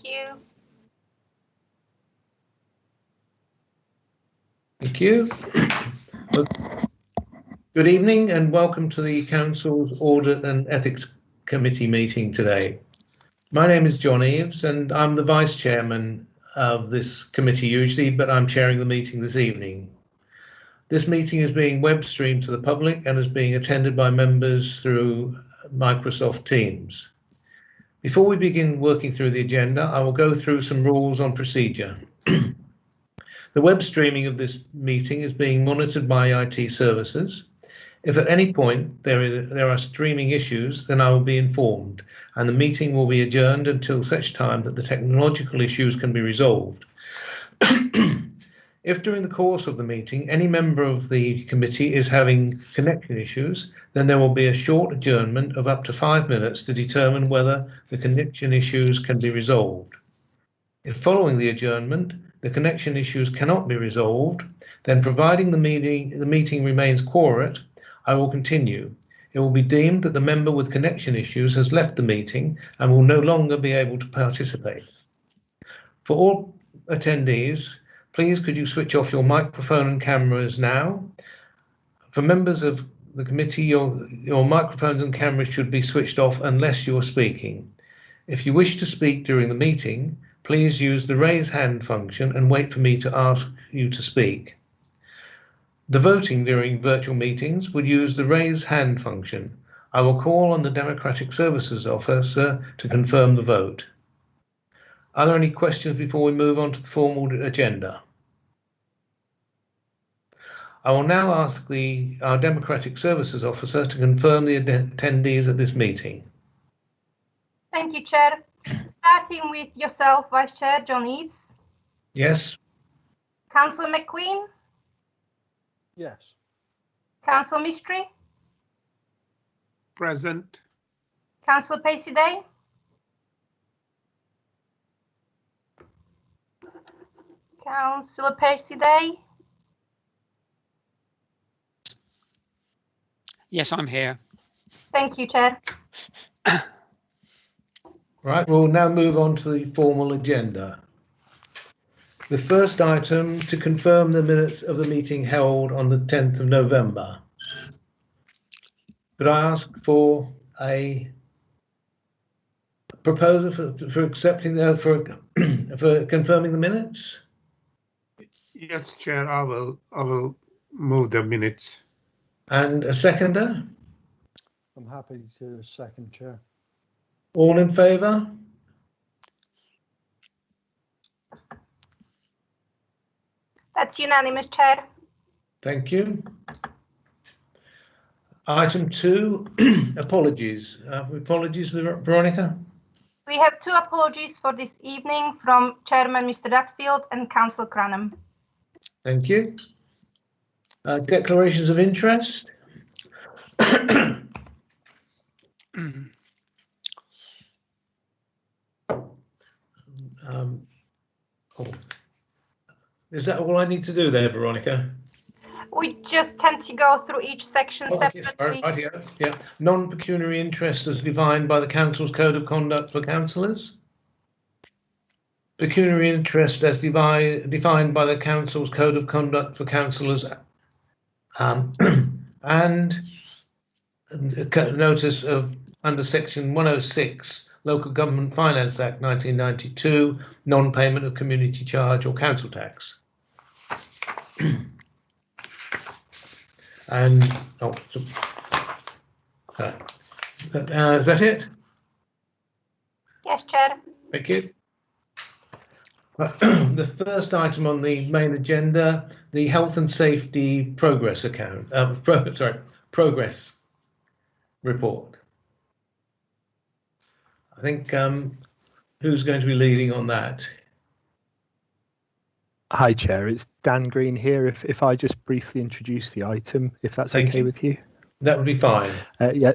Thank you. Thank you. Good evening and welcome to the Council's Audit and Ethics Committee meeting today. My name is John Eaves and I'm the Vice Chairman of this committee usually, but I'm chairing the meeting this evening. This meeting is being web streamed to the public and is being attended by members through Microsoft Teams. Before we begin working through the agenda, I will go through some rules on procedure. The web streaming of this meeting is being monitored by IT services. If at any point there are streaming issues, then I will be informed and the meeting will be adjourned until such time that the technological issues can be resolved. If during the course of the meeting any member of the committee is having connection issues, then there will be a short adjournment of up to 5 minutes to determine whether the connection issues can be resolved. If following the adjournment, the connection issues cannot be resolved, then providing the meeting remains quorate, I will continue. It will be deemed that the member with connection issues has left the meeting and will no longer be able to participate. For all attendees, please could you switch off your microphone and cameras now? For members of the committee, your microphones and cameras should be switched off unless you are speaking. If you wish to speak during the meeting, please use the raise hand function and wait for me to ask you to speak. The voting during virtual meetings would use the raise hand function. I will call on the Democratic Services Officer to confirm the vote. Are there any questions before we move on to the formal agenda? I will now ask our Democratic Services Officer to confirm the attendees at this meeting. Thank you, Chair. Starting with yourself, Vice Chair John Eaves. Yes. Councillor McQueen. Yes. Councillor Mistry. Present. Councillor Pacey-Day. Councillor Pacey-Day. Yes, I'm here. Thank you, Chair. Right, we'll now move on to the formal agenda. The first item to confirm the minutes of the meeting held on the 10th of November. Could I ask for a proposal for accepting for confirming the minutes? Yes, Chair, I will move the minutes. And a seconder? I'm happy to second, Chair. All in favour? That's unanimous, Chair. Thank you. Item 2, apologies. Apologies, Veronica? We have 2 apologies for this evening from Chairman Mr. Dutfield and Councillor Cranham. Thank you. Declarations of interest. Is that all I need to do there, Veronica? We just tend to go through each section separately. Right, yeah. Non-pecuniary interest as defined by the Council's Code of Conduct for Councillors. Pecuniary interest as defined by the Council's Code of Conduct for Councillors, and notice of under Section 106 Local Government Finance Act 1992, non-payment of community charge or council tax. And is that it? Yes, Chair. Thank you. The first item on the main agenda, the health and safety progress account. Progress report. I think who's going to be leading on that? Hi, Chair. It's Dan Green here. If I just briefly introduce the item, if that's okay with you. That would be fine. Yeah.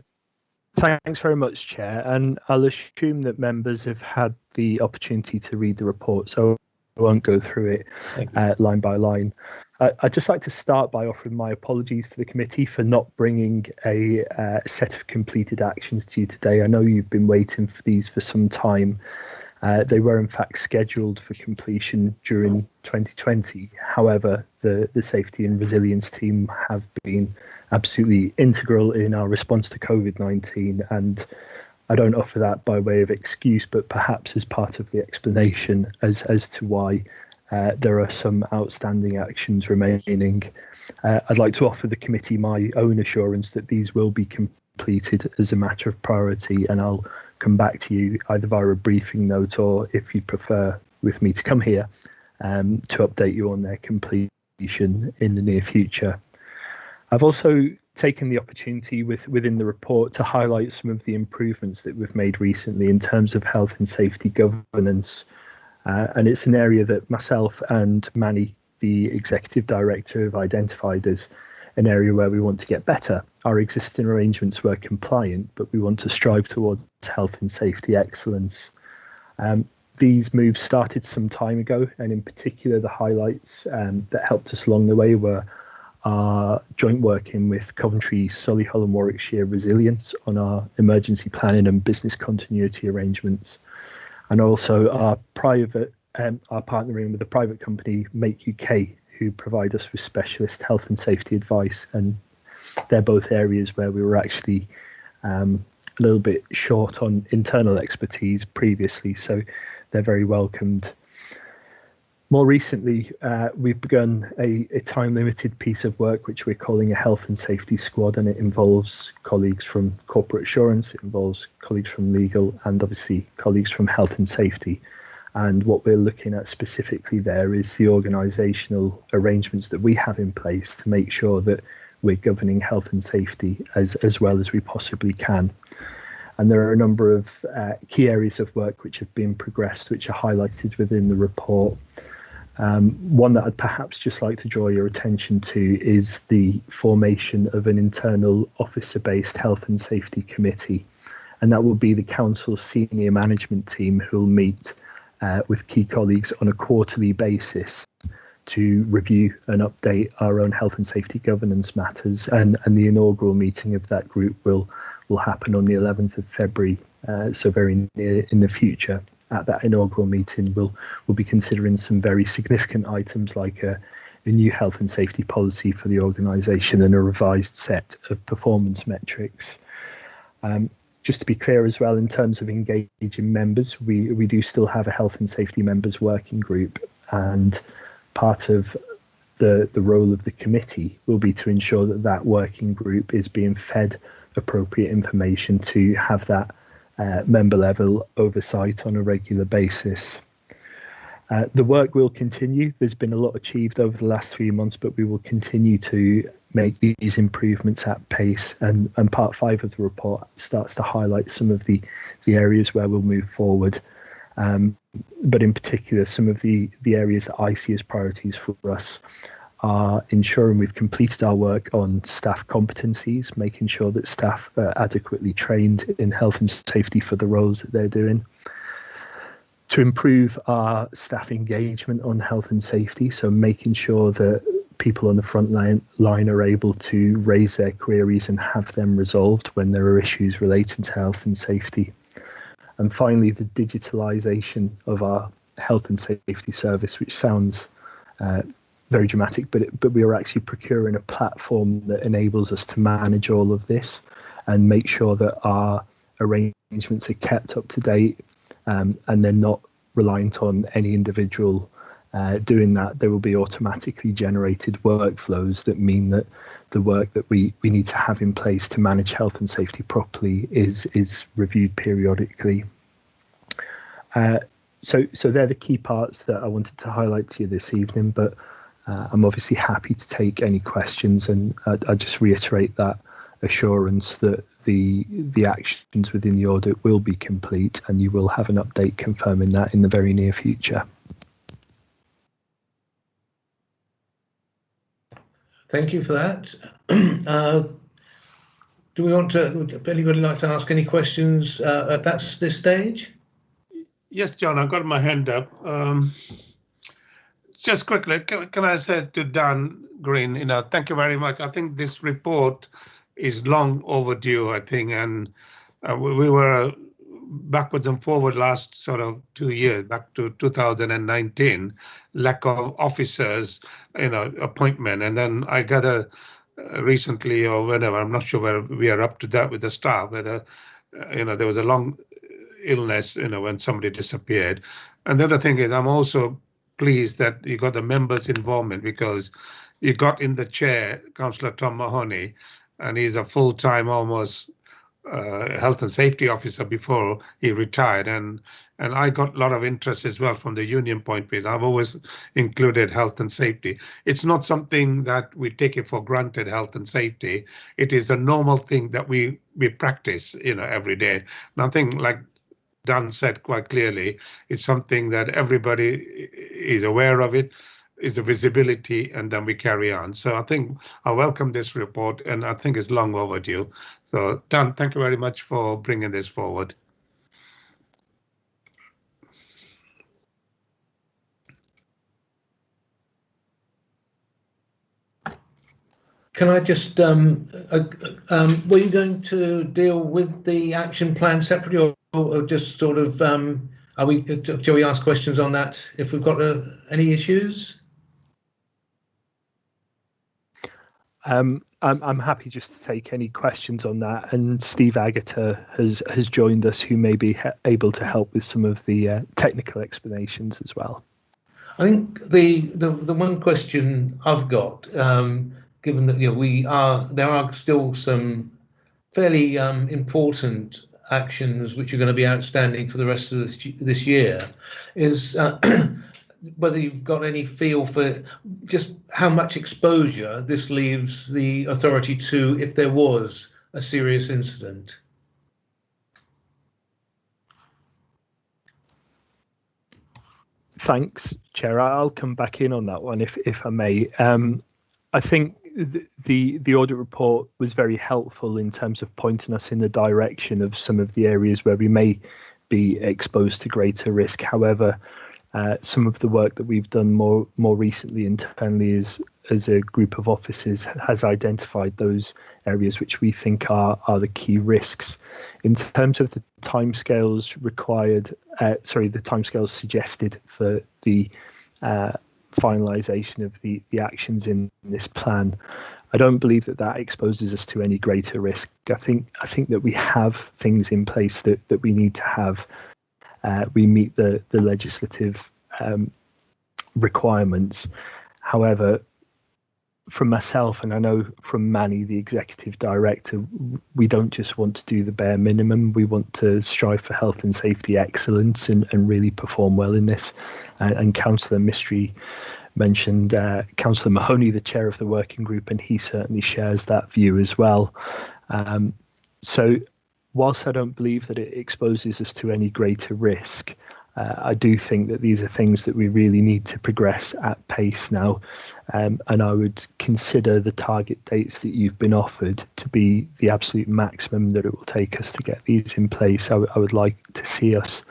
Thanks very much, Chair. And I'll assume that members have had the opportunity to read the report, so I won't go through it line by line. I'd just like to start by offering my apologies to the committee for not bringing a set of completed actions to you today. I know you've been waiting for these for some time, They were in fact scheduled for completion during 2020. However, the safety and resilience team have been absolutely integral in our response to COVID-19, and I don't offer that by way of excuse, but perhaps as part of the explanation as to why there are some outstanding actions remaining. I'd like to offer the committee my own assurance that these will be completed as a matter of priority, and I'll come back to you either via a briefing note or, if you prefer, with me to come here to update you on their completion in the near future. I've also taken the opportunity within the report to highlight some of the improvements that we've made recently in terms of health and safety governance. And it's an area that myself and Manny, the Executive Director, have identified as an area where we want to get better. Our existing arrangements were compliant, but we want to strive towards health and safety excellence. These moves started some time ago, and in particular, the highlights that helped us along the way were our joint working with Coventry, Solihull and Warwickshire Resilience on our emergency planning and business continuity arrangements, and also our partnering with a private company, Make UK, who provide us with specialist health and safety advice. And they're both areas where we were actually a little bit short on internal expertise previously, so they're very welcomed. More recently, we've begun a time-limited piece of work which we're calling a health and safety squad, and it involves colleagues from corporate assurance, it involves colleagues from legal, and obviously colleagues from health and safety. And what we're looking at specifically there is the organisational arrangements that we have in place to make sure that we're governing health and safety as well as we possibly can. And there are a number of key areas of work which have been progressed, which are highlighted within the report. One that I'd perhaps just like to draw your attention to is the formation of an internal officer-based health and safety committee. And that will be the council's senior management team who will meet with key colleagues on a quarterly basis to review and update our own health and safety governance matters. And the inaugural meeting of that group will happen on the 11th of February, so very near in the future. At that inaugural meeting, we'll be considering some very significant items like a new health and safety policy for the organisation and a revised set of performance metrics. Just to be clear as well, in terms of engaging members, we do still have a health and safety members working group, and part of the role of the committee will be to ensure that that working group is being fed appropriate information to have that member level oversight on a regular basis. The work will continue. There's been a lot achieved over the last 3 months, but we will continue to make these improvements at pace. And part 5 of the report starts to highlight some of the areas where we'll move forward. But in particular, some of the areas that I see as priorities for us are ensuring we've completed our work on staff competencies, making sure that staff are adequately trained in health and safety for the roles that they're doing. To improve our staff engagement on health and safety, so making sure that people on the front line are able to raise their queries and have them resolved when there are issues relating to health and safety. And finally, the digitalisation of our health and safety service, which sounds very dramatic, but we are actually procuring a platform that enables us to manage all of this and make sure that our arrangements are kept up to date, and they're not reliant on any individual doing that. There will be automatically generated workflows that mean that the work that we need to have in place to manage health and safety properly is reviewed periodically. So they're the key parts that I wanted to highlight to you this evening, but I'm obviously happy to take any questions, and I just reiterate that assurance that the actions within the audit will be complete, and you will have an update confirming that in the very near future. Thank you for that. Do we want to? Would anybody like to ask any questions at this stage? Yes, John, I've got my hand up. Just quickly, can I say to Dan Green, thank you very much. I think this report is long overdue, I think, and we were backwards and forward last sort of 2 years, back to 2019, lack of officers, appointment. And then I gather recently or whenever, I'm not sure where we are up to that with the staff, whether, there was a long illness, when somebody disappeared. And the other thing is, I'm also pleased that you got the members' involvement, because you got in the chair, Councillor Tom Mahoney, and he's a full-time almost health and safety officer before he retired, and I got a lot of interest as well from the union point of view. I've always included health and safety. It's not something that we take it for granted, health and safety. It is a normal thing that we practice, every day. And I think, like Dan said quite clearly, it's something that everybody is aware of it, is the visibility, and then we carry on. So I think I welcome this report, and I think it's long overdue. So Dan, thank you very much for bringing this forward. Can I just, were you going to deal with the action plan separately, or just sort of, shall we ask questions on that if we've got any issues? I'm happy just to take any questions on that, and Steve Agata has joined us, who may be able to help with some of the technical explanations as well. I think the one question I've got, given that there are still some fairly important actions which are going to be outstanding for the rest of this year, is whether you've got any feel for just how much exposure this leaves the authority to if there was a serious incident. Thanks, Chair. I'll come back in on that one if I may. I think the audit report was very helpful in terms of pointing us in the direction of some of the areas where we may be exposed to greater risk. However, some of the work that we've done more recently internally as a group of officers has identified those areas which we think are the key risks. In terms of the timescales required, the timescales suggested for the finalisation of the actions in this plan, I don't believe that exposes us to any greater risk. I think that we have things in place that we need to have. We meet the legislative requirements. However, from myself, and I know from Manny, the executive director, we don't just want to do the bare minimum. We want to strive for health and safety excellence and really perform well in this. And Councillor Mistry mentioned Councillor Mahoney, the chair of the working group, and he certainly shares that view as well. So whilst I don't believe that it exposes us to any greater risk, I do think that these are things that we really need to progress at pace now. And I would consider the target dates that you've been offered to be the absolute maximum that it will take us to get these in place. I would like to see us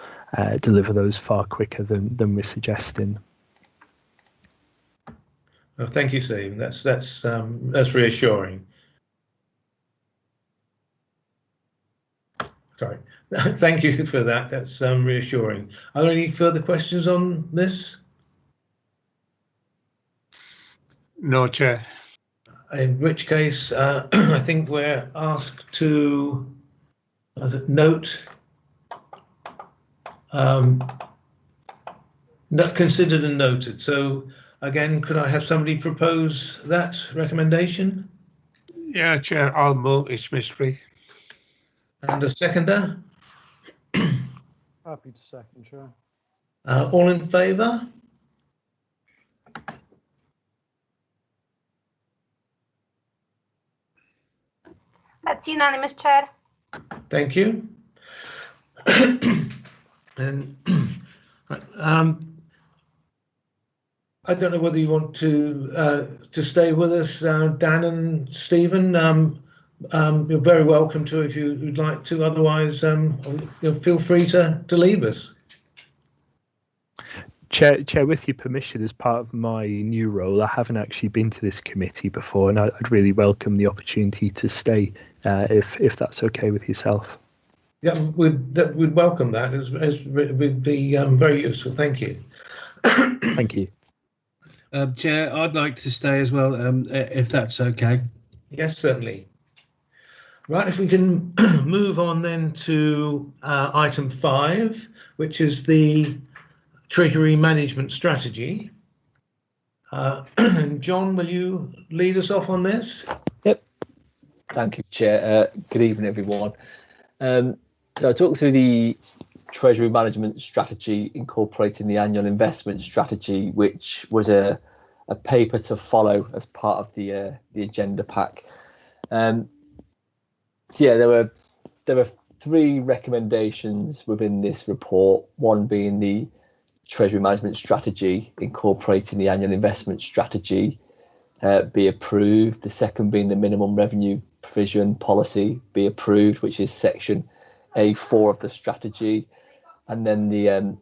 deliver those far quicker than we're suggesting. Well, thank you, Steve. That's reassuring. Sorry. Thank you for that. That's reassuring. Are there any further questions on this? No, Chair. In which case, I think we're asked to note, considered and noted. So again, could I have somebody propose that recommendation? Yeah, Chair, I'll move its mystery. And a seconder? Happy to second, Chair. All in favour? That's unanimous, Chair. Thank you. And I don't know whether you want to stay with us, Dan and Stephen. You're very welcome to if you'd like to. Otherwise, feel free to leave us. Chair, with your permission, as part of my new role, I haven't actually been to this committee before, and I'd really welcome the opportunity to stay if that's okay with yourself. Yeah, we'd welcome that as would be very useful. Thank you. Thank you. Chair, I'd like to stay as well, if that's okay. Yes, certainly. Right, if we can move on then to item 5, which is the Treasury Management Strategy. John, will you lead us off on this? Yep. Thank you, Chair. Good evening, everyone. So I talked through the Treasury Management Strategy incorporating the annual investment strategy, which was a paper to follow as part of the agenda pack. So yeah, there were 3 recommendations within this report. One being the Treasury Management Strategy incorporating the annual investment strategy be approved. The second being the minimum revenue provision policy be approved, which is section A4 of the strategy, and then the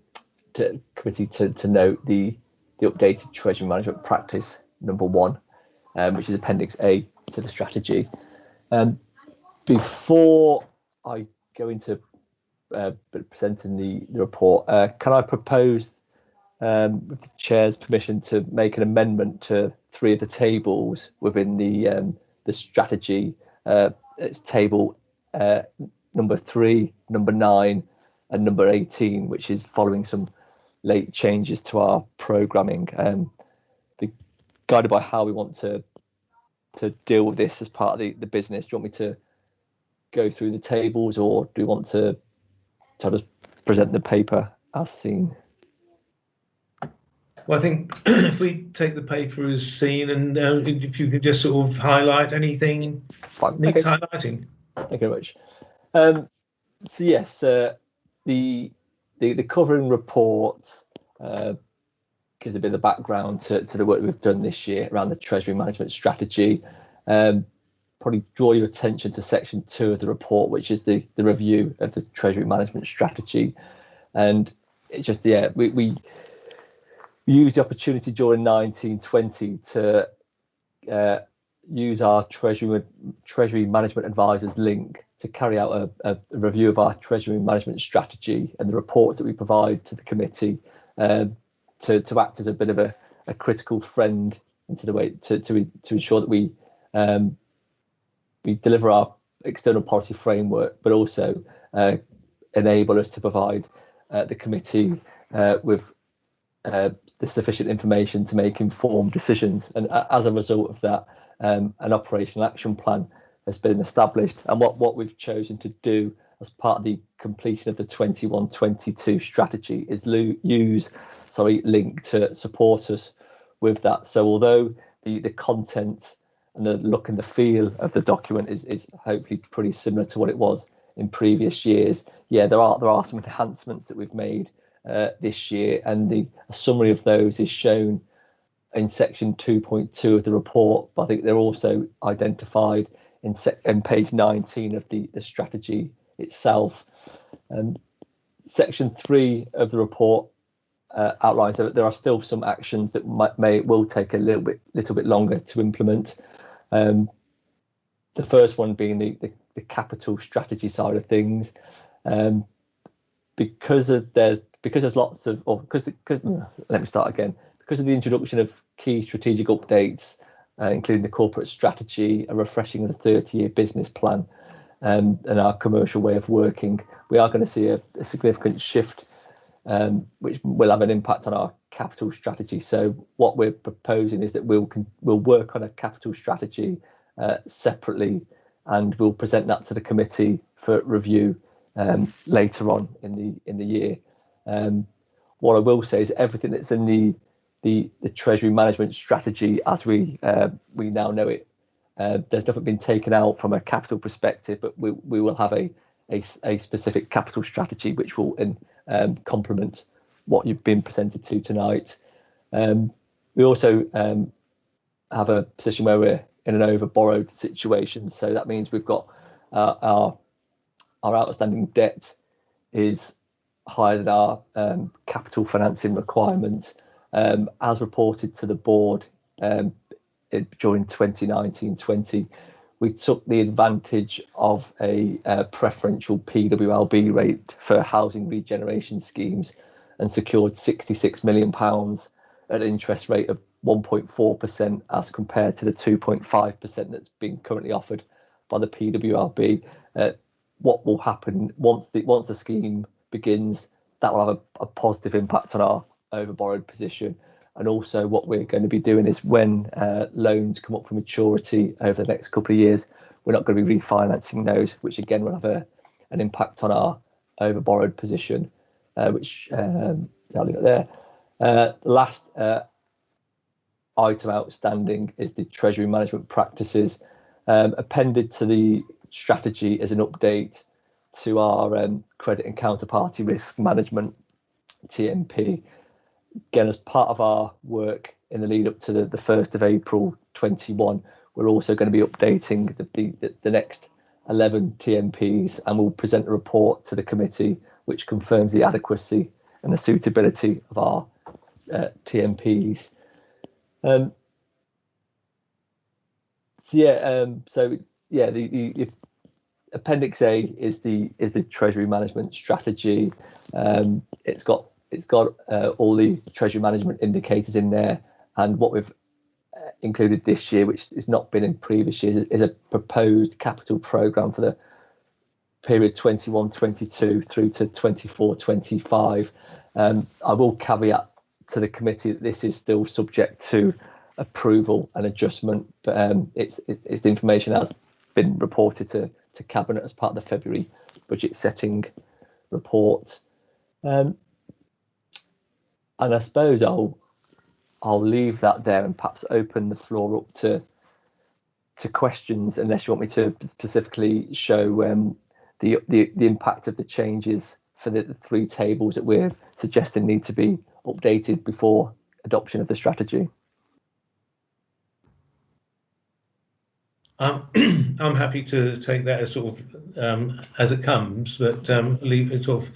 committee to note the updated treasury management practice number 1, which is appendix A to the strategy. Before I go into presenting the report, can I propose, with the chair's permission, to make an amendment to 3 of the tables within the strategy? It's table number 3, number 9, and number 18, which is following some late changes to our programming. Guided by how we want to deal with this as part of the business. Do you want me to go through the tables, or do you want to just present the paper as seen? Well, I think if we take the paper as seen, and if you could just sort of highlight anything needs highlighting. Thank you very much. So yes, the covering report gives a bit of background to the work we've done this year around the Treasury Management Strategy. Probably draw your attention to section 2 of the report, which is the review of the Treasury Management Strategy. And it's just, yeah, we used the opportunity during 1920 to use our Treasury Management Advisors link to carry out a review of our Treasury Management Strategy and the reports that we provide to the committee, to act as a bit of a critical friend into the way to ensure that we deliver our external policy framework, but also enable us to provide the committee with the sufficient information to make informed decisions. And as a result of that, an operational action plan has been established. And what we've chosen to do as part of the completion of the 21-22 strategy is use link to support us with that. So although the content and the look and the feel of the document is hopefully pretty similar to what it was in previous years, yeah, there are some enhancements that we've made this year, and a summary of those is shown in section 2.2 of the report, but I think they're also identified in page 19 of the strategy itself. Section 3 of the report outlines that there are still some actions that will take a little bit longer to implement. The first one being the capital strategy side of things. Because of the introduction of key strategic updates, including the corporate strategy, a refreshing of the 30-year business plan, and our commercial way of working, we are going to see a significant shift, which will have an impact on our capital strategy. So what we're proposing is that we'll work on a capital strategy separately, and we'll present that to the committee for review later on in the year. What I will say is everything that's in the Treasury Management Strategy as we now know it, there's nothing been taken out from a capital perspective, but we will have a specific capital strategy which will complement what you've been presented to tonight. We also have a position where we're in an over-borrowed situation, so that means we've got our outstanding debt is higher than our capital financing requirements. As reported to the board during 2019-20, we took the advantage of a preferential PWLB rate for housing regeneration schemes and secured £66 million at an interest rate of 1.4% as compared to the 2.5% that's being currently offered by the PWLB. What will happen once the scheme begins, that will have a positive impact on our overborrowed position. And also what we're going to be doing is when loans come up for maturity over the next couple of years, we're not going to be refinancing those, which again will have an impact on our overborrowed position, which I'll leave it there. The last item outstanding is the Treasury management practices. Appended to the strategy as an update to our credit and counterparty risk management, TMP. Again, as part of our work in the lead up to the 1st of April 21, we're also going to be updating the next 11 TMPs, and we'll present a report to the committee which confirms the adequacy and the suitability of our TMPs. The Appendix A is the Treasury management strategy. It's got all the Treasury management indicators in there, and what we've included this year, which has not been in previous years, is a proposed capital programme for the period 21-22 through to 24-25. I will caveat to the committee that this is still subject to approval and adjustment, but it's the information that has been reported to Cabinet as part of the February budget setting report. And I suppose I'll leave that there and perhaps open the floor up to questions, unless you want me to specifically show the impact of the changes for the 3 tables that we're suggesting need to be updated before adoption of the strategy. I'm happy to take that as sort of as it comes, but leave it sort of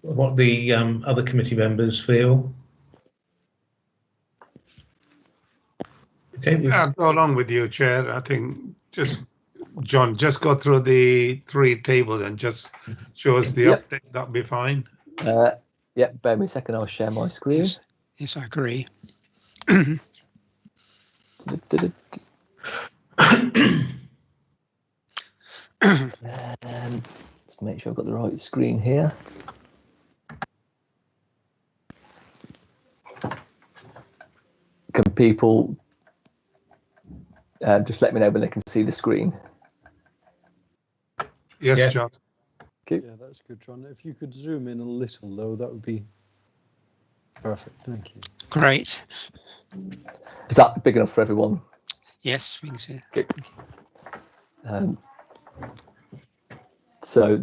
what the other committee members feel. Okay. Yeah, go along with you, Chair. I think John, just go through the 3 tables and just show us the update. That'll be fine. Bear me a second. I'll share my screen. Yes, I agree. Let's make sure I've got the right screen here. Can people just let me know when they can see the screen? Yes, John. Okay. Yeah, that's good, John. If you could zoom in a little, though, that would be perfect. Thank you. Great. Is that big enough for everyone? Yes, we can see it. Okay. So I'll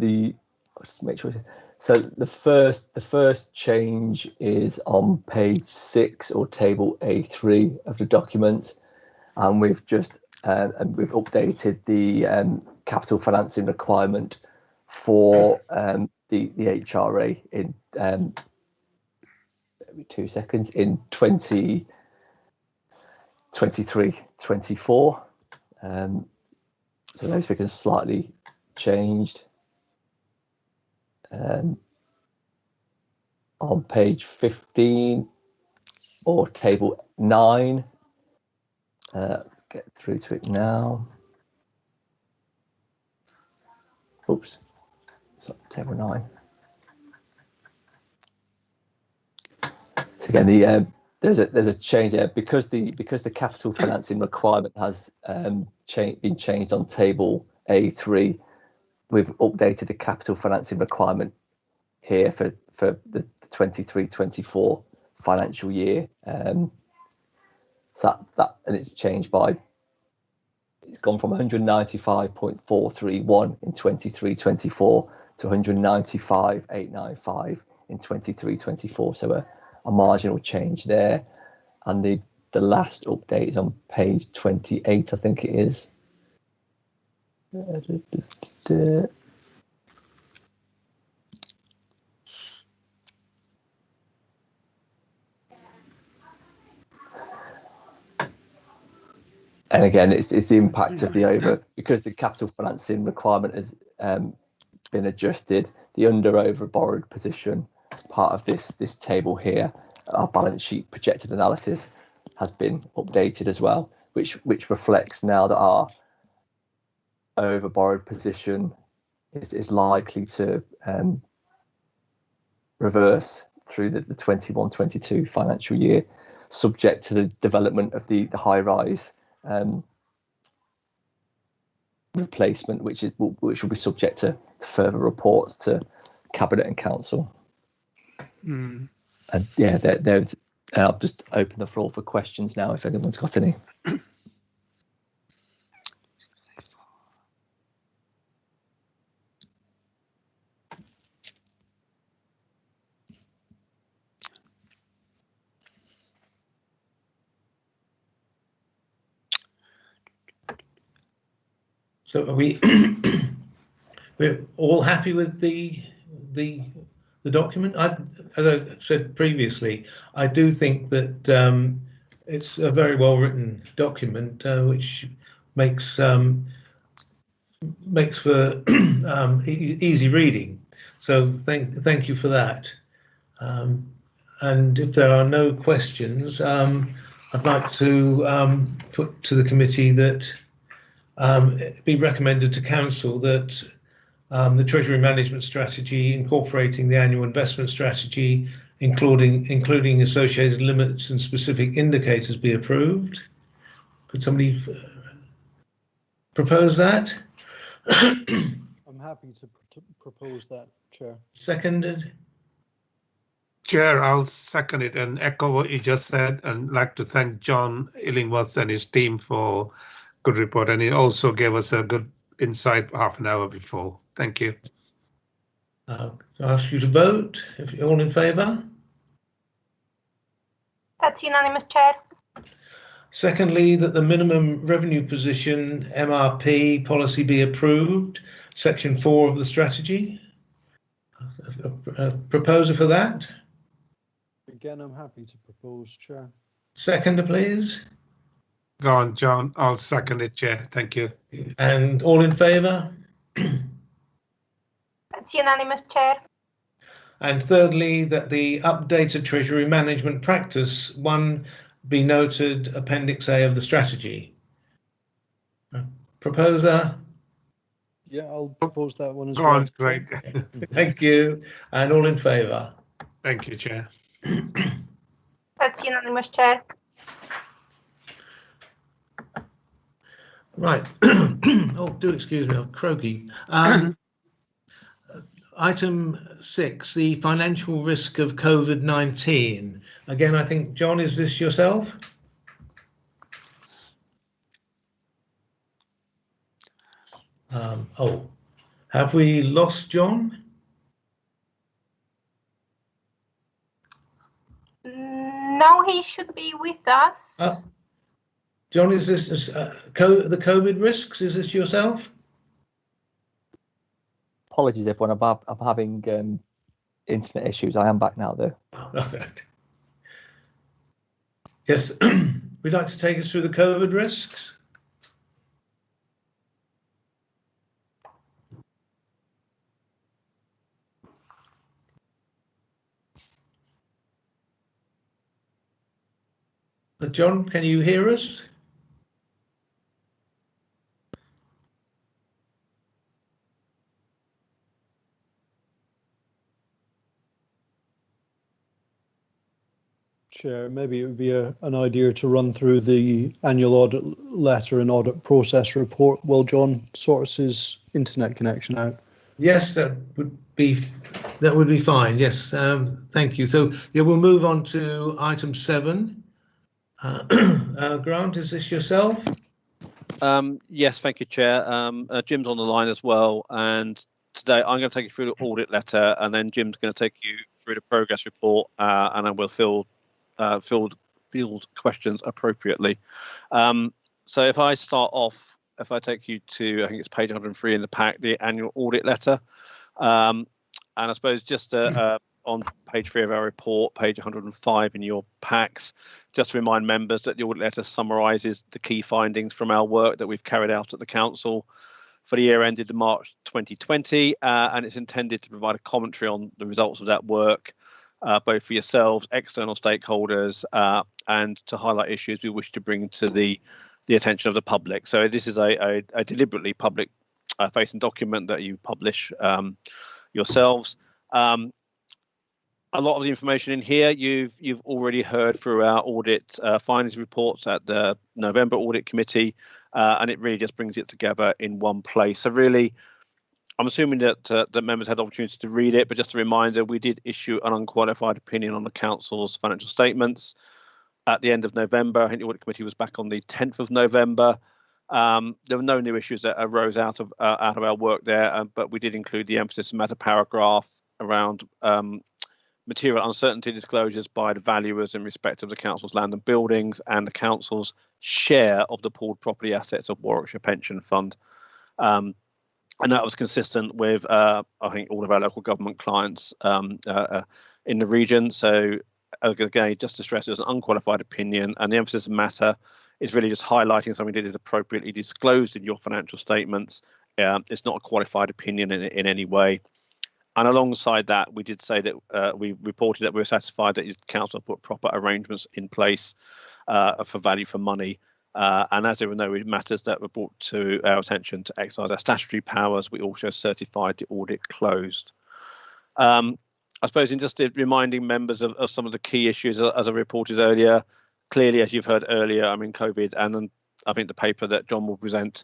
just make sure. So the first change is on page 6 or table A3 of the document, and we've just we've updated the capital financing requirement for the HRA in every 2 seconds in 2023-24. So those figures have slightly changed. On page 15 or table 9, get through to it now. Oops, so table 9. So again, there's a change there because the capital financing requirement has been changed on table A3. We've updated the capital financing requirement here for the 23-24 financial year. So that and it's changed it's gone from 195.431 in 23-24 to 195.895 in 23-24. So a marginal change there. And the last update is on page 28, I think it is. And again, it's the impact of because the capital financing requirement has been adjusted. The over borrowed position as part of this table here, our balance sheet projected analysis has been updated as well, which reflects now that our over borrowed position is likely to reverse through the 21-22 financial year, subject to the development of the high rise replacement, which will be subject to further reports to Cabinet and Council. And yeah, I'll just open the floor for questions now if anyone's got any. So are we we're all happy with the document? As I said previously, I do think that it's a very well written document, which makes for easy reading. So thank you for that. And if there are no questions, I'd like to put to the committee that it be recommended to Council that the Treasury Management Strategy, incorporating the annual investment strategy, including associated limits and specific indicators, be approved. Could somebody propose that? I'm happy to propose that, Chair. Seconded. Chair, I'll second it and echo what you just said, and like to thank John Illingworth and his team for good report, and he also gave us a good insight half an hour before. Thank you. I'll ask you to vote if you're all in favour. That's unanimous, Chair. Secondly, that the minimum revenue position MRP policy be approved, section 4 of the strategy. A proposer for that? Again, I'm happy to propose, Chair. Seconder, please. Go on, John. I'll second it, Chair. Thank you. And all in favour? That's unanimous, Chair. And thirdly, that the updated Treasury Management Practice 1 be noted Appendix A of the strategy. Proposer? Yeah, I'll propose that one as Go well. on, Greg. Thank you. And all in favour? Thank you, Chair. That's unanimous, Chair. Right. Oh, do excuse me, I'm croaky. Item 6, the financial risk of COVID-19. Again, I think, John, is this yourself? Oh, have we lost John? No, he should be with us. John, is this the COVID risks? Is this yourself? Apologies, everyone. I'm having internet issues. I am back now, though. Yes, would you like to take us through the COVID risks? John, can you hear us? Chair, maybe it would be an idea to run through the annual audit letter and audit process report while John sorts his internet connection out. Yes, that would be fine. Yes, thank you. So yeah, we'll move on to item 7. Grant, is this yourself? Yes, thank you, Chair. Jim's on the line as well, and today I'm going to take you through the audit letter, and then Jim's going to take you through the progress report, and then we'll field questions appropriately. So if I start off, if I take you to, I think it's page 103 in the pack, the annual audit letter, and I suppose just on on page 3 of our report, page 105 in your packs, just to remind members that the audit letter summarises the key findings from our work that we've carried out at the council for the year ended March 2020, and it's intended to provide a commentary on the results of that work, both for yourselves, external stakeholders, and to highlight issues we wish to bring to the attention of the public. So this is a deliberately public facing document that you publish yourselves. A lot of the information in here you've already heard through our audit findings reports at the November Audit Committee, and it really just brings it together in one place. So really, I'm assuming that the members had the opportunity to read it, but just a reminder, we did issue an unqualified opinion on the council's financial statements at the end of November. I think the Audit Committee was back on the 10th of November. There were no new issues that arose out of our work there, but we did include the emphasis matter paragraph around material uncertainty disclosures by the valuers in respect of the council's land and buildings and the council's share of the pooled property assets of Warwickshire Pension Fund. And that was consistent with, I think, all of our local government clients in the region. So again, just to stress, there's an unqualified opinion, and the emphasis matter is really just highlighting something that is appropriately disclosed in your financial statements. It's not a qualified opinion in any way. And alongside that, we did say that we reported that we were satisfied that the council put proper arrangements in place for value for money. And as there were no matters that were brought to our attention to exercise our statutory powers, we also certified the audit closed. I suppose in just reminding members of some of the key issues, as I reported earlier, clearly, as you've heard earlier, I mean, COVID, and then I think the paper that John will present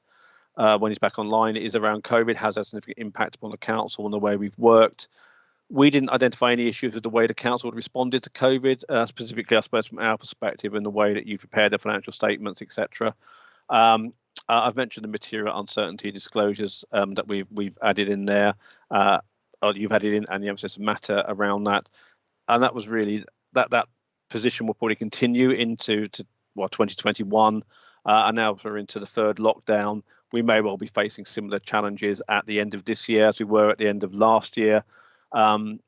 when he's back online is around COVID, has a significant impact upon the council and the way we've worked. We didn't identify any issues with the way the council had responded to COVID, specifically, I suppose, from our perspective and the way that you prepared the financial statements, etc. I've mentioned the material uncertainty disclosures that we've added in there, or you've added in, and the emphasis matter around that, and that was really that position will probably continue into 2021, and now we're into the third lockdown. We may well be facing similar challenges at the end of this year as we were at the end of last year. But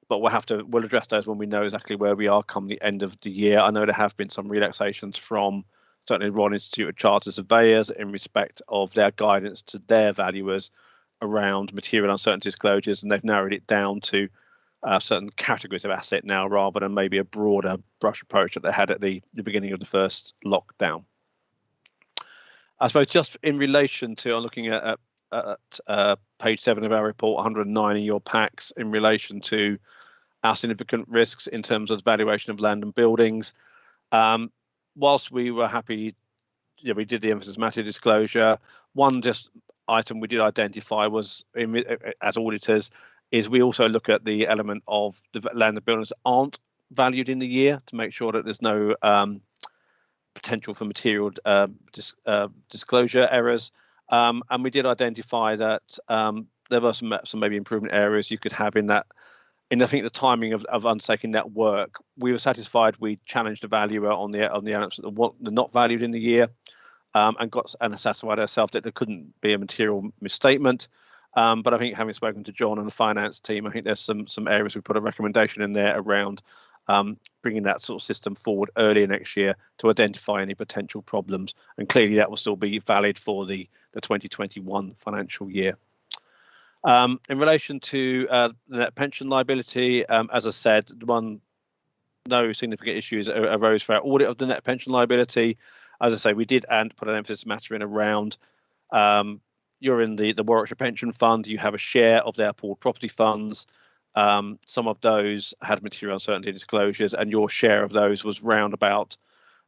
we'll address those when we know exactly where we are come the end of the year. I know there have been some relaxations from certainly the Royal Institute of Chartered Surveyors in respect of their guidance to their valuers around material uncertainty disclosures, and they've narrowed it down to certain categories of asset now rather than maybe a broader brush approach that they had at the beginning of the first lockdown. I suppose just in relation to, I'm looking at page 7 of our report, 109 in your packs, in relation to our significant risks in terms of the valuation of land and buildings. Whilst we were happy, we did the emphasis matter disclosure, one just item we did identify was, as auditors, is we also look at the element of the land and buildings that aren't valued in the year to make sure that there's no potential for material disclosure errors. And we did identify that there were some maybe improvement areas you could have in that. And I think the timing of undertaking that work, we were satisfied. We challenged the valuer on the elements that were not valued in the year, and satisfied ourselves that there couldn't be a material misstatement. But I think, having spoken to John and the finance team, I think there's some areas we put a recommendation in there around bringing that sort of system forward earlier next year to identify any potential problems, and clearly that will still be valid for the 2021 financial year. In relation to the net pension liability, as I said, no significant issues arose for our audit of the net pension liability. As I say, we did put an emphasis matter in around you're in the Warwickshire Pension Fund, you have a share of their pooled property funds. Some of those had material uncertainty disclosures, and your share of those was round about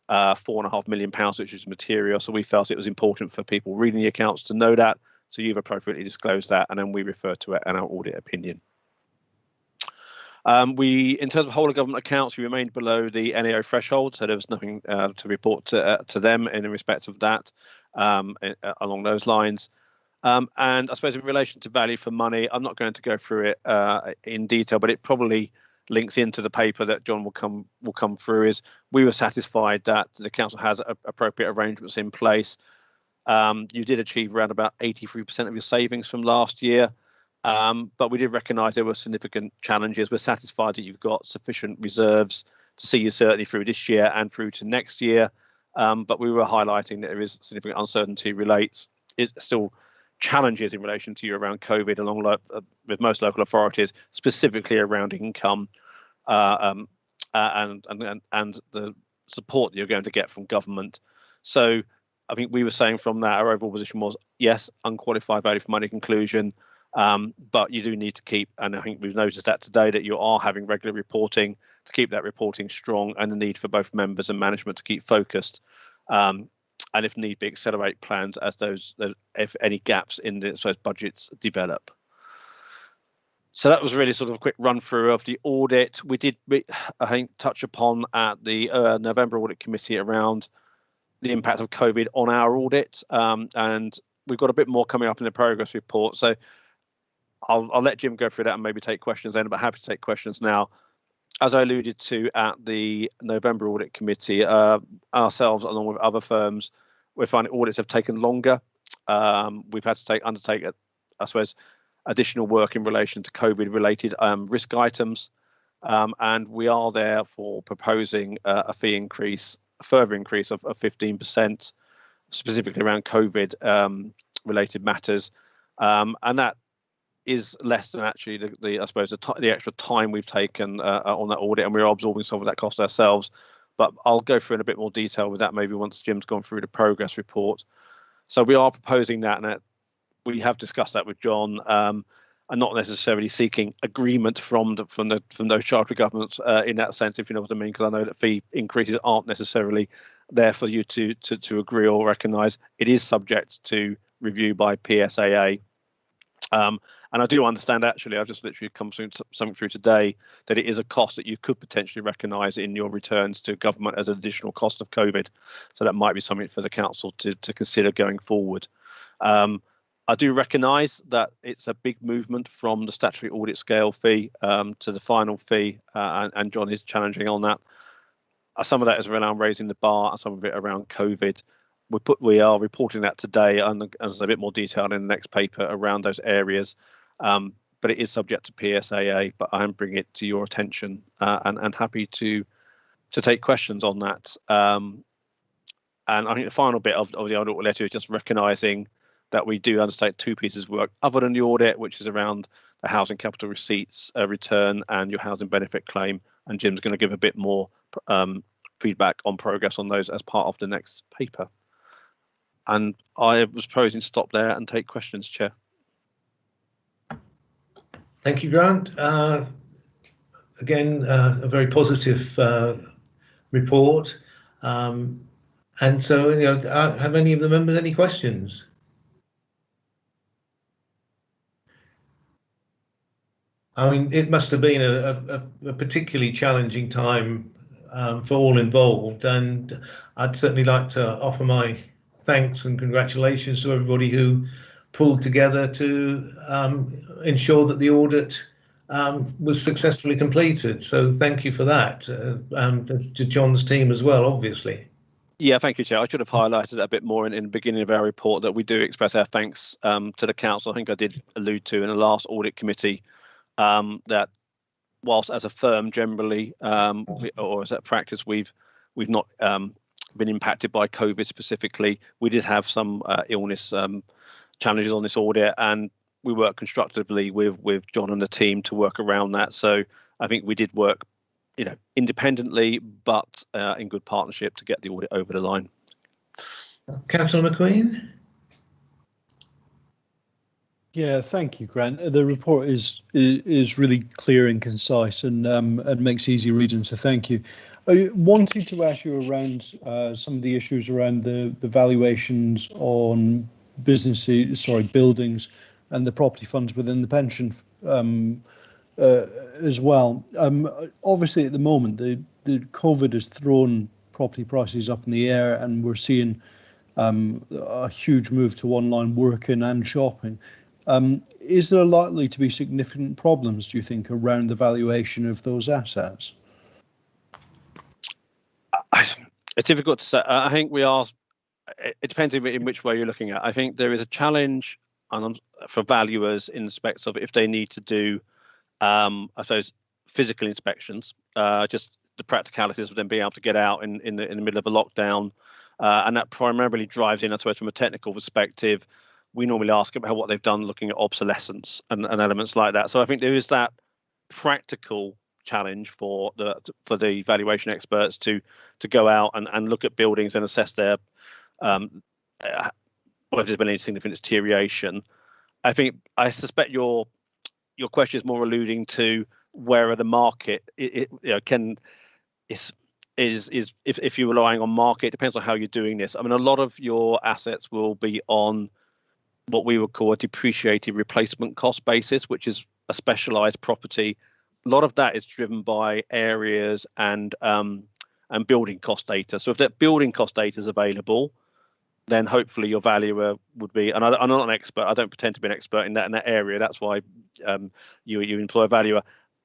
£4.5 million, which is material. So we felt it was important for people reading the accounts to know that. So you've appropriately disclosed that, and then we refer to it in our audit opinion. In terms of whole of government accounts, we remained below the NAO threshold, so there was nothing to report to them in respect of that along those lines. And I suppose in relation to value for money, I'm not going to go through it in detail, but it probably links into the paper that John will come through. Is we were satisfied that the council has appropriate arrangements in place. You did achieve around about 83% of your savings from last year. But we did recognise there were significant challenges. We're satisfied that you've got sufficient reserves to see you certainly through this year and through to next year. But we were highlighting that there is significant uncertainty still challenges in relation to you around COVID, along with most local authorities, specifically around income and the support that you're going to get from government. So I think we were saying from that, our overall position was, yes, unqualified value for money conclusion, but you do need to keep, and I think we've noticed that today, that you are having regular reporting to keep that reporting strong, and the need for both members and management to keep focused. And if need be, accelerate plans as if any gaps in those budgets develop. So that was really sort of a quick run through of the audit. We did, I think, touch upon at the November Audit Committee around the impact of COVID on our audit, and we've got a bit more coming up in the progress report. So I'll let Jim go through that and maybe take questions then, but happy to take questions now. As I alluded to at the November Audit Committee, ourselves along with other firms, we're finding audits have taken longer. We've had to undertake, I suppose, additional work in relation to COVID-related risk items, and we are therefore proposing a fee increase, a further increase of 15%, specifically around COVID-related matters, and that is less than actually I suppose the extra time we've taken on that audit, and we're absorbing some of that cost ourselves. But I'll go through in a bit more detail with that maybe once Jim's gone through the progress report. So we are proposing that, and we have discussed that with John, and not necessarily seeking agreement from those charter governments in that sense, if you know what I mean, because I know that fee increases aren't necessarily there for you to agree or recognise. It is subject to review by PSAA. And I do understand, actually, I've just literally come through something through today, that it is a cost that you could potentially recognise in your returns to government as an additional cost of COVID. So that might be something for the council to consider going forward. I do recognise that it's a big movement from the statutory audit scale fee to the final fee, and John is challenging on that. Some of that is around raising the bar, and some of it around COVID. We are reporting that today, and there's a bit more detail in the next paper around those areas. But it is subject to PSAA. But I am bringing it to your attention, and happy to take questions on that. And I think the final bit of the audit letter is just recognising that we do undertake two pieces of work other than the audit, which is around the housing capital receipts return and your housing benefit claim. And Jim's going to give a bit more feedback on progress on those as part of the next paper. And I was proposing to stop there and take questions, Chair. Thank you, Grant. Again, a very positive report. And so, have any of the members any questions? I mean, it must have been a particularly challenging time for all involved, and I'd certainly like to offer my thanks and congratulations to everybody who pulled together to ensure that the audit was successfully completed. So thank you for that, and to John's team as well, obviously. Yeah, thank you, Chair. I should have highlighted that a bit more in the beginning of our report, that we do express our thanks to the council. I think I did allude to in the last audit committee that whilst as a firm generally, or as a practice, we've not been impacted by COVID specifically. We did have some illness challenges on this audit, and we worked constructively with John and the team to work around that. So I think we did work, independently, but in good partnership to get the audit over the line. Councillor McQueen? Yeah, thank you, Grant. The report is really clear and concise, and it makes easy reading, so thank you. I wanted to ask you around some of the issues around the valuations on buildings and the property funds within the pension as well. Obviously, at the moment, the COVID has thrown property prices up in the air, and we're seeing a huge move to online working and shopping. Is there likely to be significant problems, do you think, around the valuation of those assets? It's difficult to say. I think we are. It depends in which way you're looking at. I think there is a challenge, for valuers in respect of if they need to do, I suppose, physical inspections, just the practicalities of them being able to get out in the middle of a lockdown, and that primarily drives in, I suppose, from a technical perspective. We normally ask about what they've done, looking at obsolescence and elements like that. So I think there is that practical challenge for the valuation experts to go out and look at buildings and assess their whether there's been any significant deterioration. I suspect your question is more alluding to where are the market. If you're relying on market, it depends on how you're doing this. I mean, a lot of your assets will be on what we would call a depreciated replacement cost basis, which is a specialized property. A lot of that is driven by areas and building cost data. So if that building cost data is available, then hopefully your valuer would be, and I'm not an expert, I don't pretend to be an expert in that area. That's why you employ a valuer.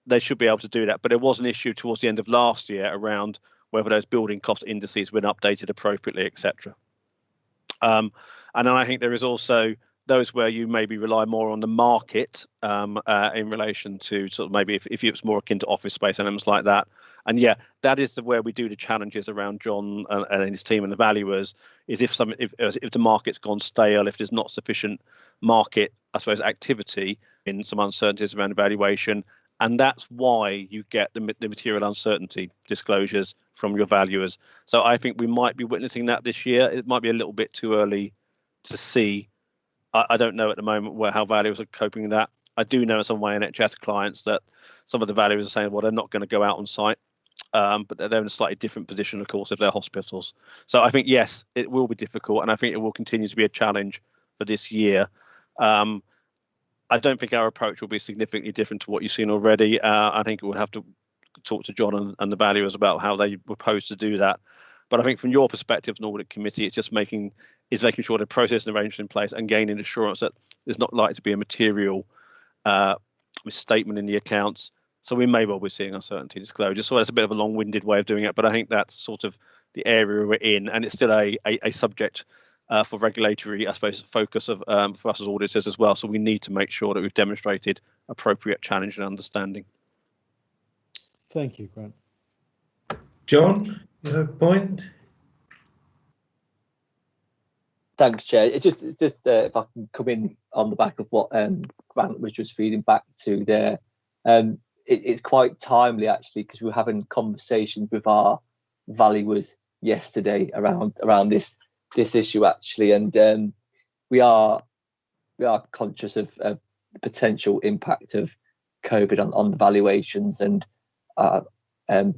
They should be able to do that. But there was an issue towards the end of last year around whether those building cost indices have been updated appropriately, etc. And then I think there is also those where you maybe rely more on the market in relation to sort of maybe if it's more akin to office space and elements like that. And yeah, that is where we do the challenges around John and his team and the valuers, is if the market's gone stale, if there's not sufficient market, I suppose, activity in some uncertainties around evaluation. And that's why you get the material uncertainty disclosures from your valuers. So I think we might be witnessing that this year. It might be a little bit too early to see. I don't know at the moment how valuers are coping with that. I do know some of my NHS clients that some of the valuers are saying, well, they're not going to go out on site, but they're in a slightly different position, of course, if they're hospitals. So I think, yes, it will be difficult, and I think it will continue to be a challenge for this year. I don't think our approach will be significantly different to what you've seen already. I think we'll have to talk to John and the valuers about how they propose to do that. But I think from your perspective as an audit committee, it's just making sure the process and arrangements in place and gaining assurance that there's not likely to be a material misstatement in the accounts. So we may well be seeing uncertainty disclosure. So that's a bit of a long-winded way of doing it, but I think that's sort of the area we're in, and it's still a subject for regulatory, I suppose, focus of for us as auditors as well. So we need to make sure that we've demonstrated appropriate challenge and understanding. Thank you, Grant. John, you have a point? Thanks, Chair. It's just if I can come in on the back of what Grant was just feeding back to there. It's quite timely, actually, because we were having conversations with our valuers yesterday around this issue, actually, and we are conscious of the potential impact of COVID on the valuations, and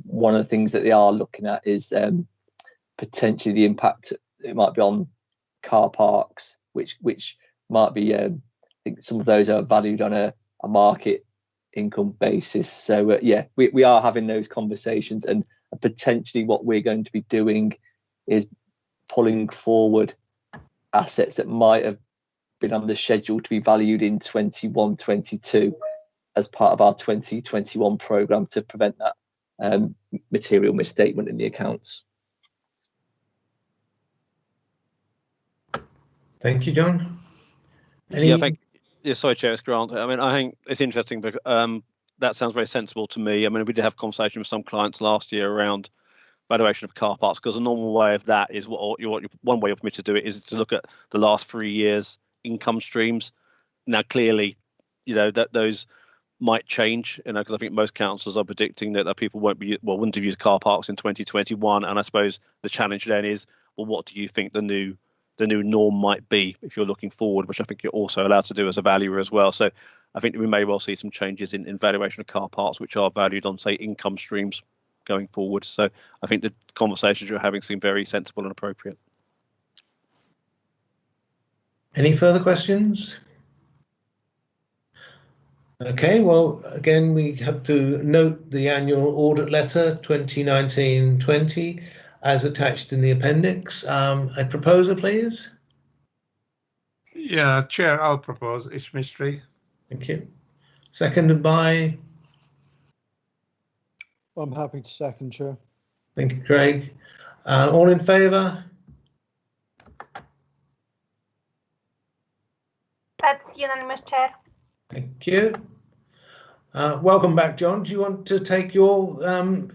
one of the things that they are looking at is potentially the impact it might be on car parks, which might be I think some of those are valued on a market income basis. So yeah, we are having those conversations, and potentially what we're going to be doing is pulling forward assets that might have been on the schedule to be valued in 21-22 as part of our 2021 programme to prevent that material misstatement in the accounts. Thank you, John. Sorry, Chair, it's Grant. I mean, I think it's interesting, but that sounds very sensible to me. I mean, we did have a conversation with some clients last year around valuation of car parks, because a normal way of that is one way for me to do it is to look at the last 3 years income streams. Now, clearly, that those might change, because I think most councils are predicting that people wouldn't have used car parks in 2021. And I suppose the challenge then is, well, what do you think the new norm might be if you're looking forward, which I think you're also allowed to do as a valuer as well. So I think we may well see some changes in valuation of car parks, which are valued on, say, income streams going forward. So I think the conversations you're having seem very sensible and appropriate. Any further questions? Okay, well, again, we have to note the annual audit letter 2019-20 as attached in the appendix. A proposer, please. Yeah, Chair, I'll propose Ish Mistry. Thank you. Seconded by? I'm happy to second, Chair. Thank you, Craig. All in favour? That's unanimous, Chair. Thank you. Welcome back, John. Do you want to take your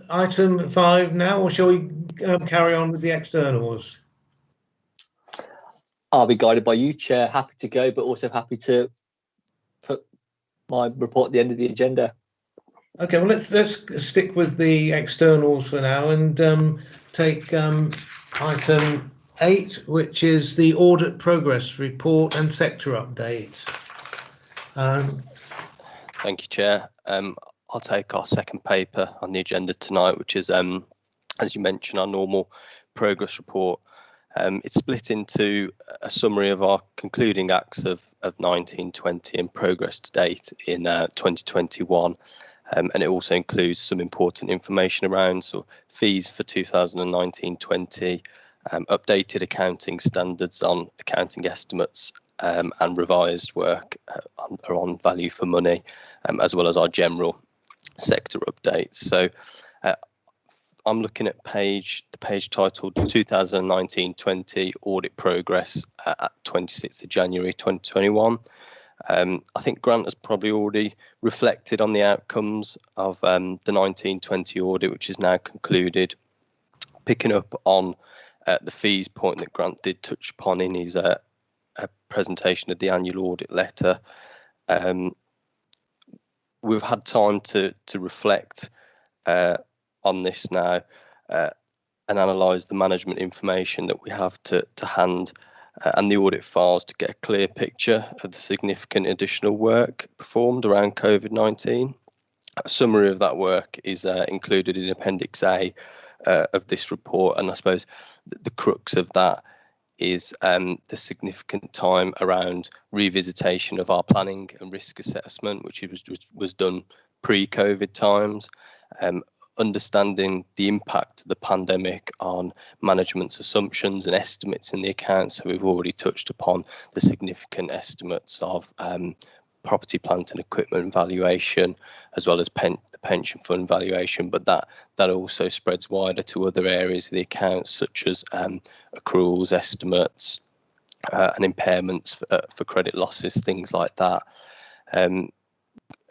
item 5 now, or shall we carry on with the externals? I'll be guided by you, Chair. Happy to go, but also happy to put my report at the end of the agenda. Okay, well, let's stick with the externals for now and take item 8, which is the audit progress report and sector update. Thank you, Chair. I'll take our second paper on the agenda tonight, which is, as you mentioned, our normal progress report. It's split into a summary of our concluding acts of 1920 and progress to date in 2021. And it also includes some important information around fees for 2019-20, updated accounting standards on accounting estimates, and revised work on value for money, as well as our general sector updates. So I'm looking at the page titled 2019-20 Audit Progress at 26th of January 2021. I think Grant has probably already reflected on the outcomes of the 1920 audit, which is now concluded. Picking up on the fees point that Grant did touch upon in his presentation of the annual audit letter, we've had time to reflect on this now and analyse the management information that we have to hand and the audit files to get a clear picture of the significant additional work performed around COVID-19. A summary of that work is included in Appendix A of this report, and I suppose the crux of that is the significant time around revisitation of our planning and risk assessment, which was done pre-COVID times, understanding the impact of the pandemic on management's assumptions and estimates in the accounts. So we've already touched upon the significant estimates of property, plant and equipment valuation, as well as the pension fund valuation, but that also spreads wider to other areas of the accounts, such as accruals, estimates, and impairments for credit losses, things like that.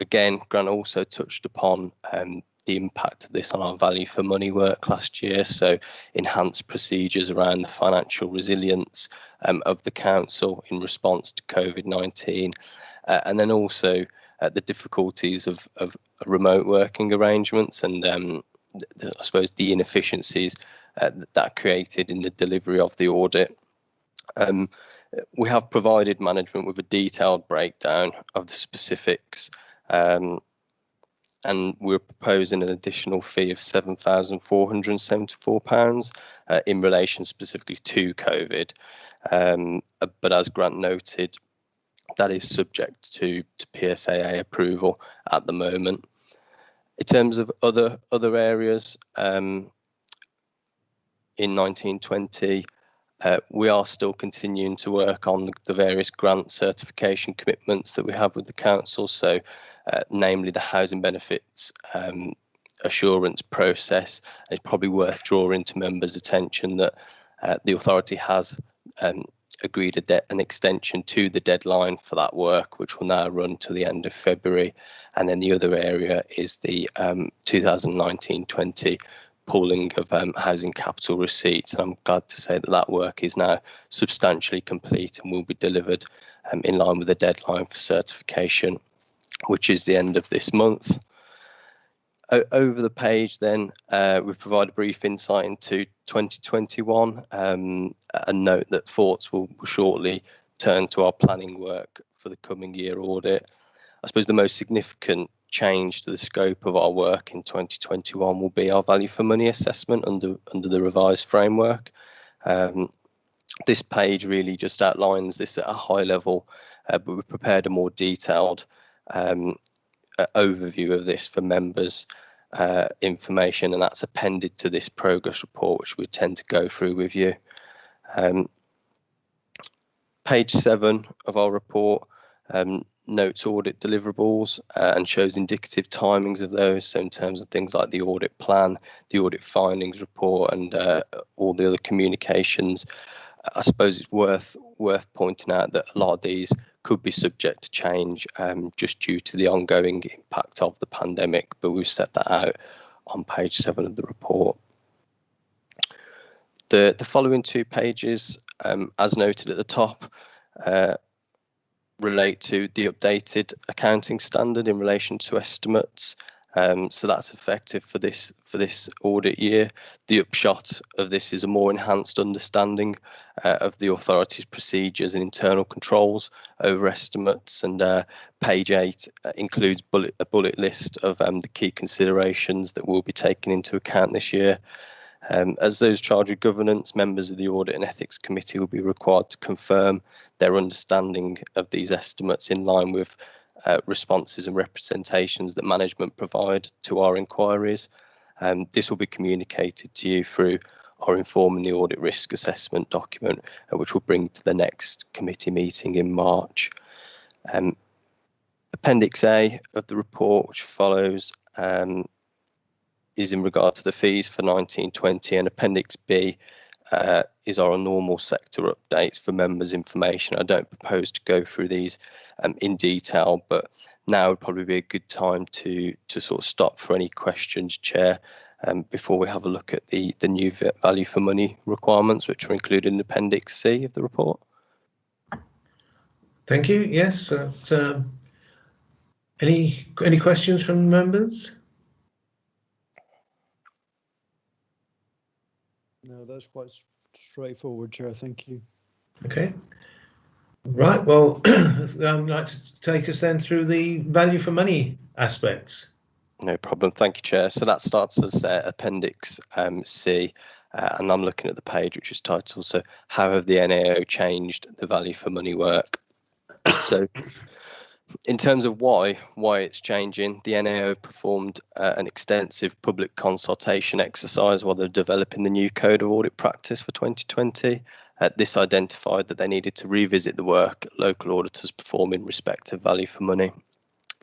Again, Grant also touched upon the impact of this on our value for money work last year, so enhanced procedures around the financial resilience of the council in response to COVID-19, and then also the difficulties of remote working arrangements and I suppose the inefficiencies that created in the delivery of the audit. We have provided management with a detailed breakdown of the specifics, and we're proposing an additional fee of £7,474 in relation specifically to COVID. But as Grant noted, that is subject to PSAA approval at the moment. In terms of other areas in 1920, we are still continuing to work on the various grant certification commitments that we have with the council. So namely the housing benefits assurance process. It's probably worth drawing to members' attention that the authority has agreed an extension to the deadline for that work, which will now run to the end of February. And then the other area is the 2019-20 pooling of housing capital receipts. And I'm glad to say that work is now substantially complete and will be delivered in line with the deadline for certification, which is the end of this month. Over the page then, we provide a brief insight into 2021 and note that thoughts will shortly turn to our planning work for the coming year audit. I suppose the most significant change to the scope of our work in 2021 will be our value for money assessment under the revised framework. This page really just outlines this at a high level, but we've prepared a more detailed overview of this for members' information, and that's appended to this progress report, which we tend to go through with you. Page 7 of our report notes audit deliverables and shows indicative timings of those. So in terms of things like the audit plan, the audit findings report, and all the other communications I suppose it's worth pointing out that a lot of these could be subject to change just due to the ongoing impact of the pandemic, but we've set that out on page 7 of the report. The following 2 pages, as noted at the top, relate to the updated accounting standard in relation to estimates. So that's effective for this audit year. The upshot of this is a more enhanced understanding of the authority's procedures and internal controls over estimates, and page 8 includes a bullet list of the key considerations that will be taken into account this year. As those charged with governance, members of the Audit and Ethics Committee will be required to confirm their understanding of these estimates in line with responses and representations that management provide to our inquiries. This will be communicated to you through our Informing the Audit Risk Assessment document, which will bring to the next committee meeting in March. Appendix A of the report, which follows, is in regard to the fees for 1920, and Appendix B is our normal sector updates for members' information. I don't propose to go through these in detail, but now would probably be a good time to sort of stop for any questions, Chair, before we have a look at the new value for money requirements, which are included in Appendix C of the report. Thank you. Yes. Any questions from members? No, that's quite straightforward, Chair. Thank you. Okay. Right. Well, I'd like to take us then through the value for money aspects. No problem. Thank you, Chair. So that starts as Appendix C, and I'm looking at the page which is titled, so how have the NAO changed the value for money work? So in terms of why it's changing, the NAO performed an extensive public consultation exercise while they're developing the new Code of Audit Practice for 2020. This identified that they needed to revisit the work local auditors perform in respect of value for money.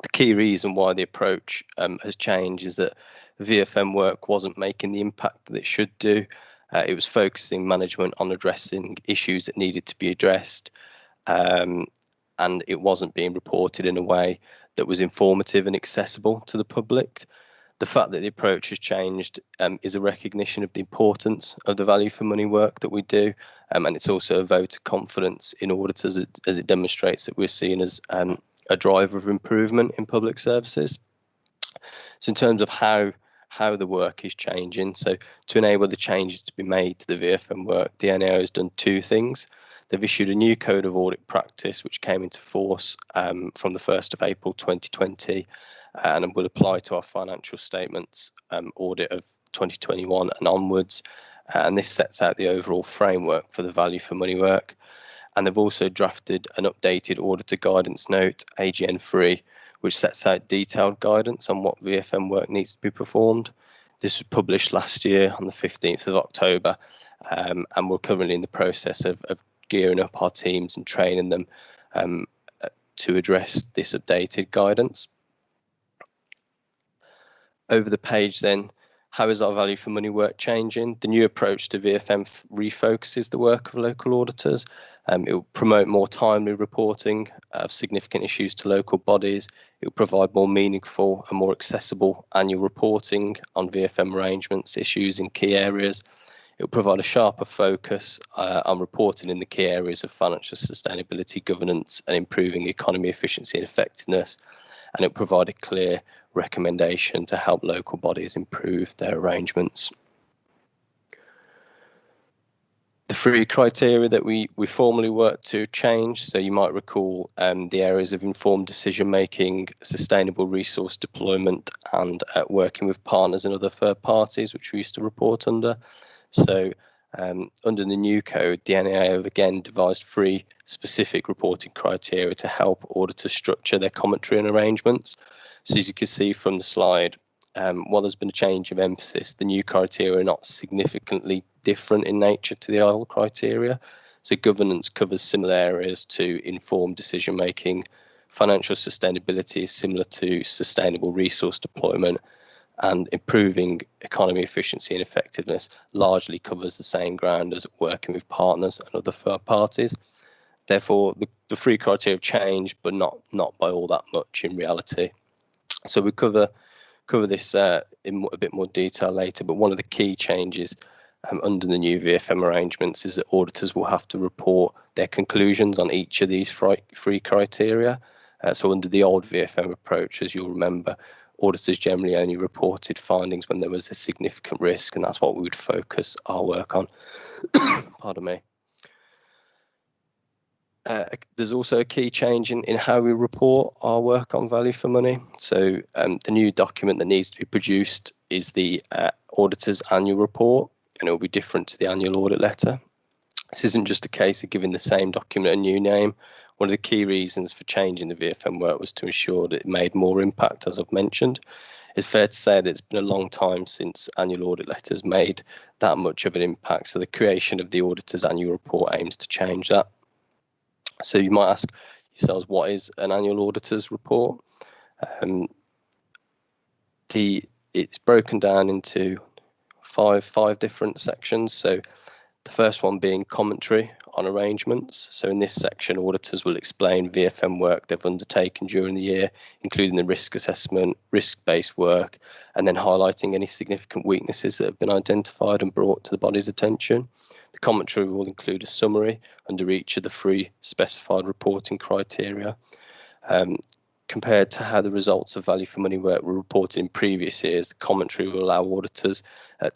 The key reason why the approach has changed is that VFM work wasn't making the impact that it should do. It was focusing management on addressing issues that needed to be addressed, and it wasn't being reported in a way that was informative and accessible to the public. The fact that the approach has changed is a recognition of the importance of the value for money work that we do, and it's also a vote of confidence in auditors as it demonstrates that we're seen as a driver of improvement in public services. So in terms of how the work is changing, so to enable the changes to be made to the VFM work, the NAO has done 2 things. They've issued a new Code of Audit Practice, which came into force from the 1st of April 2020, and will apply to our financial statements audit of 2021 and onwards. And this sets out the overall framework for the value for money work. And they've also drafted an updated auditor guidance note, AGN 3, which sets out detailed guidance on what VFM work needs to be performed. This was published last year on the 15th of October, and we're currently in the process of gearing up our teams and training them to address this updated guidance. Over the page then, how is our value for money work changing? The new approach to VFM refocuses the work of local auditors. It will promote more timely reporting of significant issues to local bodies. It will provide more meaningful and more accessible annual reporting on VFM arrangements, issues in key areas. It will provide a sharper focus on reporting in the key areas of financial sustainability, governance, and improving economy efficiency and effectiveness. And it will provide a clear recommendation to help local bodies improve their arrangements. The 3 criteria that we formally worked to change, so you might recall the areas of informed decision making, sustainable resource deployment, and working with partners and other third parties, which we used to report under. So under the new code, the NAO have again devised 3 specific reporting criteria to help auditors structure their commentary and arrangements. So as you can see from the slide, while there's been a change of emphasis, the new criteria are not significantly different in nature to the old criteria. So governance covers similar areas to informed decision making. Financial sustainability is similar to sustainable resource deployment. and improving economy, efficiency and effectiveness largely covers the same ground as working with partners and other third parties. Therefore, the three criteria have changed, but not by all that much in reality. So we cover this in a bit more detail later, but one of the key changes under the new VFM arrangements is that auditors will have to report their conclusions on each of these three criteria. So under the old VFM approach, as you'll remember, auditors generally only reported findings when there was a significant risk, and that's what we would focus our work on. Pardon me. There's also a key change in how we report our work on value for money. So the new document that needs to be produced is the auditor's annual report, and it will be different to the annual audit letter. This isn't just a case of giving the same document a new name. One of the key reasons for changing the VFM work was to ensure that it made more impact, as I've mentioned. It's fair to say that it's been a long time since annual audit letters made that much of an impact, so the creation of the auditor's annual report aims to change that. So you might ask yourselves, what is an annual auditor's report? It's broken down into five different sections. So the first one being commentary on arrangements. So in this section, auditors will explain VFM work they've undertaken during the year, including the risk assessment, risk-based work, and then highlighting any significant weaknesses that have been identified and brought to the body's attention. The commentary will include a summary under each of the three specified reporting criteria. Compared to how the results of value for money work were reported in previous years, the commentary will allow auditors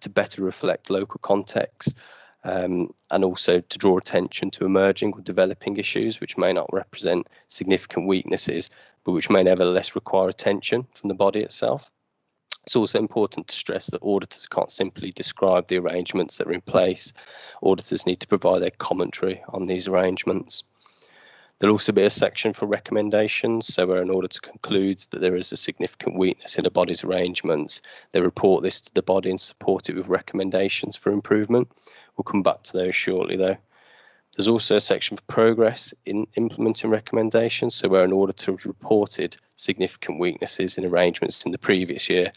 to better reflect local context, and also to draw attention to emerging or developing issues which may not represent significant weaknesses, but which may nevertheless require attention from the body itself. It's also important to stress that auditors can't simply describe the arrangements that are in place. Auditors need to provide their commentary on these arrangements. There'll also be a section for recommendations, so where an auditor concludes that there is a significant weakness in a body's arrangements, they report this to the body and support it with recommendations for improvement. We'll come back to those shortly though. There's also a section for progress in implementing recommendations, so where an auditor has reported significant weaknesses in arrangements in the previous year,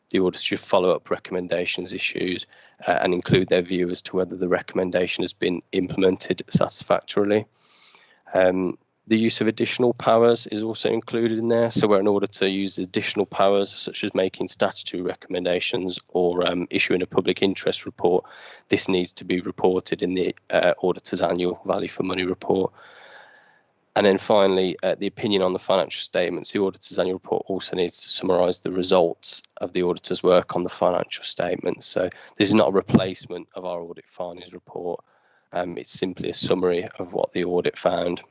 the auditor should follow up recommendations issued and include their view as to whether the recommendation has been implemented satisfactorily. The use of additional powers is also included in there. So where an auditor uses additional powers, such as making statutory recommendations or issuing a public interest report, this needs to be reported in the auditor's annual value for money report. And then finally, the opinion on the financial statements. The auditor's annual report also needs to summarise the results of the auditor's work on the financial statements. So this is not a replacement of our audit findings report. It's simply a summary of what the audit found.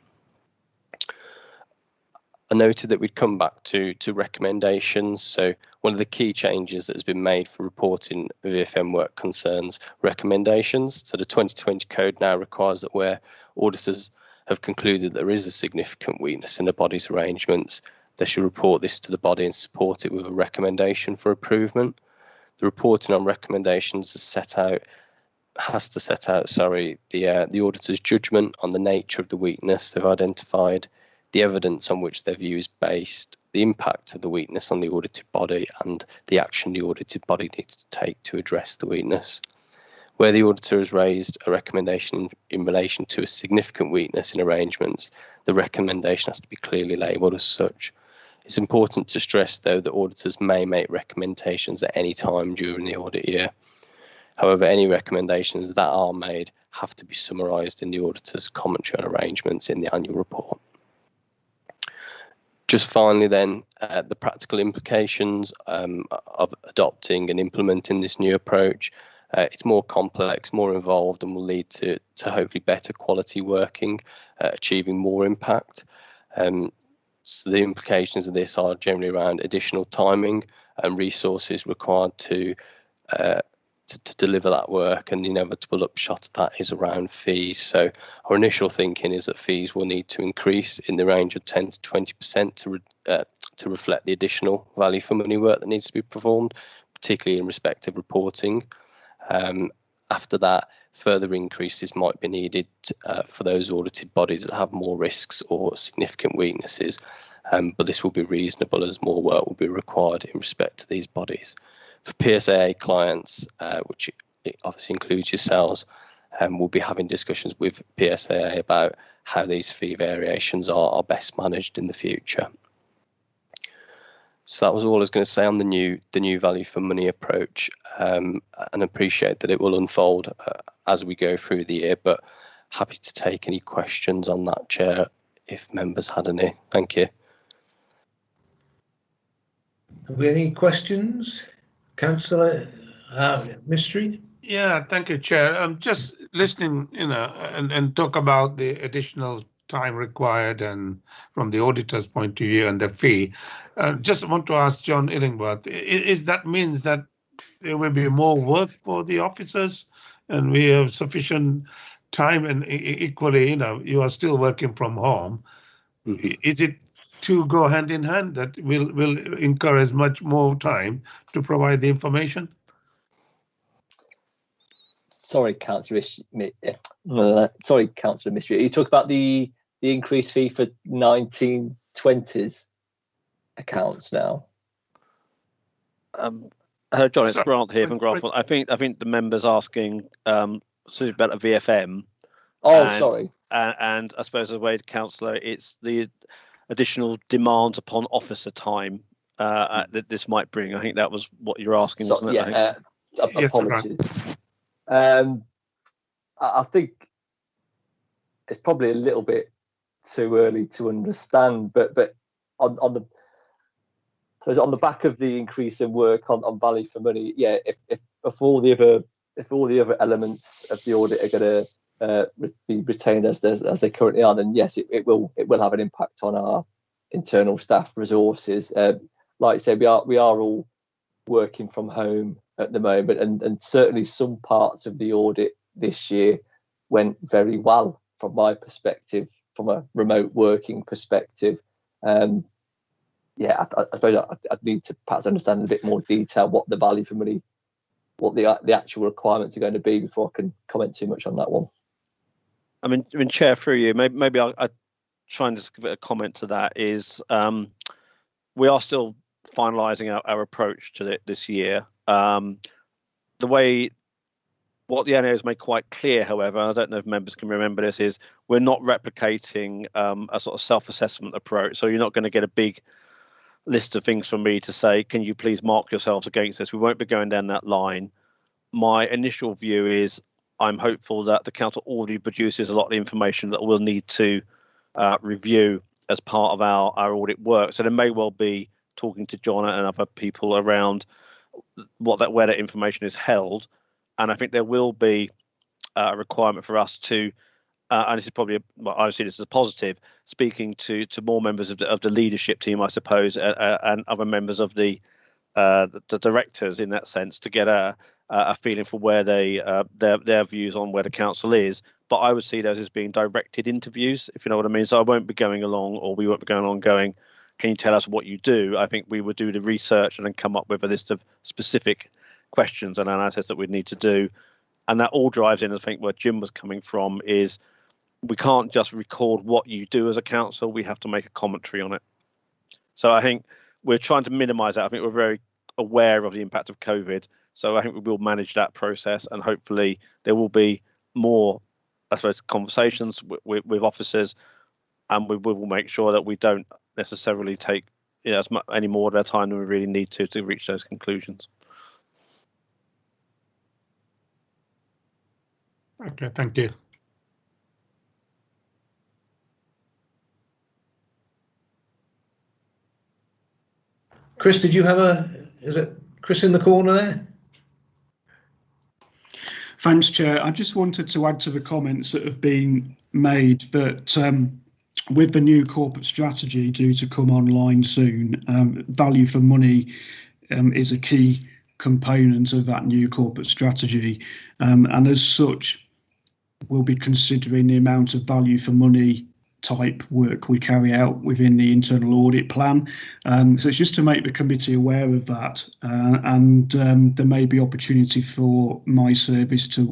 I noted that we'd come back to recommendations. So one of the key changes that has been made for reporting VFM work concerns recommendations. So the 2020 code now requires that where auditors have concluded there is a significant weakness in the body's arrangements, they should report this to the body and support it with a recommendation for improvement. The reporting on recommendations has to set out the auditor's judgment on the nature of the weakness they've identified, the evidence on which their view is based, the impact of the weakness on the audited body, and the action the audited body needs to take to address the weakness. Where the auditor has raised a recommendation in relation to a significant weakness in arrangements, the recommendation has to be clearly labelled as such. It's important to stress, though, that auditors may make recommendations at any time during the audit year. However, any recommendations that are made have to be summarised in the auditor's commentary on arrangements in the annual report. Just finally then, the practical implications of adopting and implementing this new approach. It's more complex, more involved, and will lead to hopefully better quality working, achieving more impact. So the implications of this are generally around additional timing and resources required to deliver that work, and the inevitable upshot of that is around fees. So our initial thinking is that fees will need to increase in the range of 10 to 20% to reflect the additional value for money work that needs to be performed, particularly in respect of reporting. After that, further increases might be needed for those audited bodies that have more risks or significant weaknesses, but this will be reasonable as more work will be required in respect to these bodies. For PSAA clients, which obviously includes yourselves, we'll be having discussions with PSAA about how these fee variations are best managed in the future. So that was all I was going to say on the new value for money approach, and appreciate that it will unfold as we go through the year, but happy to take any questions on that, Chair, if members had any. Thank you. Have we any questions? Councillor Mystery? Yeah, thank you, Chair. I'm just listening, and talk about the additional time required and from the auditor's point of view and the fee. Just want to ask John Illingworth, is that means that there will be more work for the officers and we have sufficient time, and equally, you are still working from home. Mm-hmm. Is it to go hand in hand that will incur as much more time to provide the information? Sorry, Councillor Mystery. You talk about the increased fee for 1920s accounts now. John, it's Grant here from Grant. I think the member's asking about a VFM. Oh, sorry. And I suppose as a way to councillor, it's the additional demands upon officer time that this might bring. I think that was what you're asking, wasn't it? Yeah. Apologies. I think it's probably a little bit too early to understand, but on the back of the increase in work on value for money, yeah, if all the other elements of the audit are going to be retained as they currently are, then yes, it will have an impact on our internal staff resources. Like I say, we are all working from home at the moment, and certainly some parts of the audit this year went very well from my perspective, from a remote working perspective. Yeah, I suppose I'd need to perhaps understand in a bit more detail what the value for money, what the actual requirements are going to be before I can comment too much on that one. I mean, Chair, through you, maybe I'll try and just give it a comment to that. Is we are still finalising our approach to it this year. What the NA has made quite clear, however, I don't know if members can remember this, is we're not replicating a sort of self-assessment approach. So you're not going to get a big list of things from me to say, can you please mark yourselves against this? We won't be going down that line. My initial view is I'm hopeful that the council already produces a lot of information that we'll need to review as part of our audit work. So there may well be talking to John and other people around where that information is held. And I think there will be a requirement for us to, and this is probably, I see this as a positive, speaking to more members of the leadership team, I suppose, and other members of the directors in that sense, to get a feeling for where their views on where the council is. But I would see those as being directed interviews, if you know what I mean. So I won't be going along, or we won't be going along going, can you tell us what you do? I think we would do the research and then come up with a list of specific questions and analysis that we'd need to do. And that all drives in, I think, where Jim was coming from, is we can't just record what you do as a council, we have to make a commentary on it. So I think we're trying to minimise that. I think we're very aware of the impact of COVID. So I think we will manage that process, and hopefully there will be more, I suppose, conversations with officers, and we will make sure that we don't necessarily take any more of their time than we really need to reach those conclusions. Okay, thank you. Chris, did you have is it Chris in the corner there? Thanks, Chair. I just wanted to add to the comments that have been made that with the new corporate strategy due to come online soon, value for money is a key component of that new corporate strategy. And as such, we'll be considering the amount of value for money type work we carry out within the internal audit plan. So it's just to make the committee aware of that, and there may be opportunity for my service to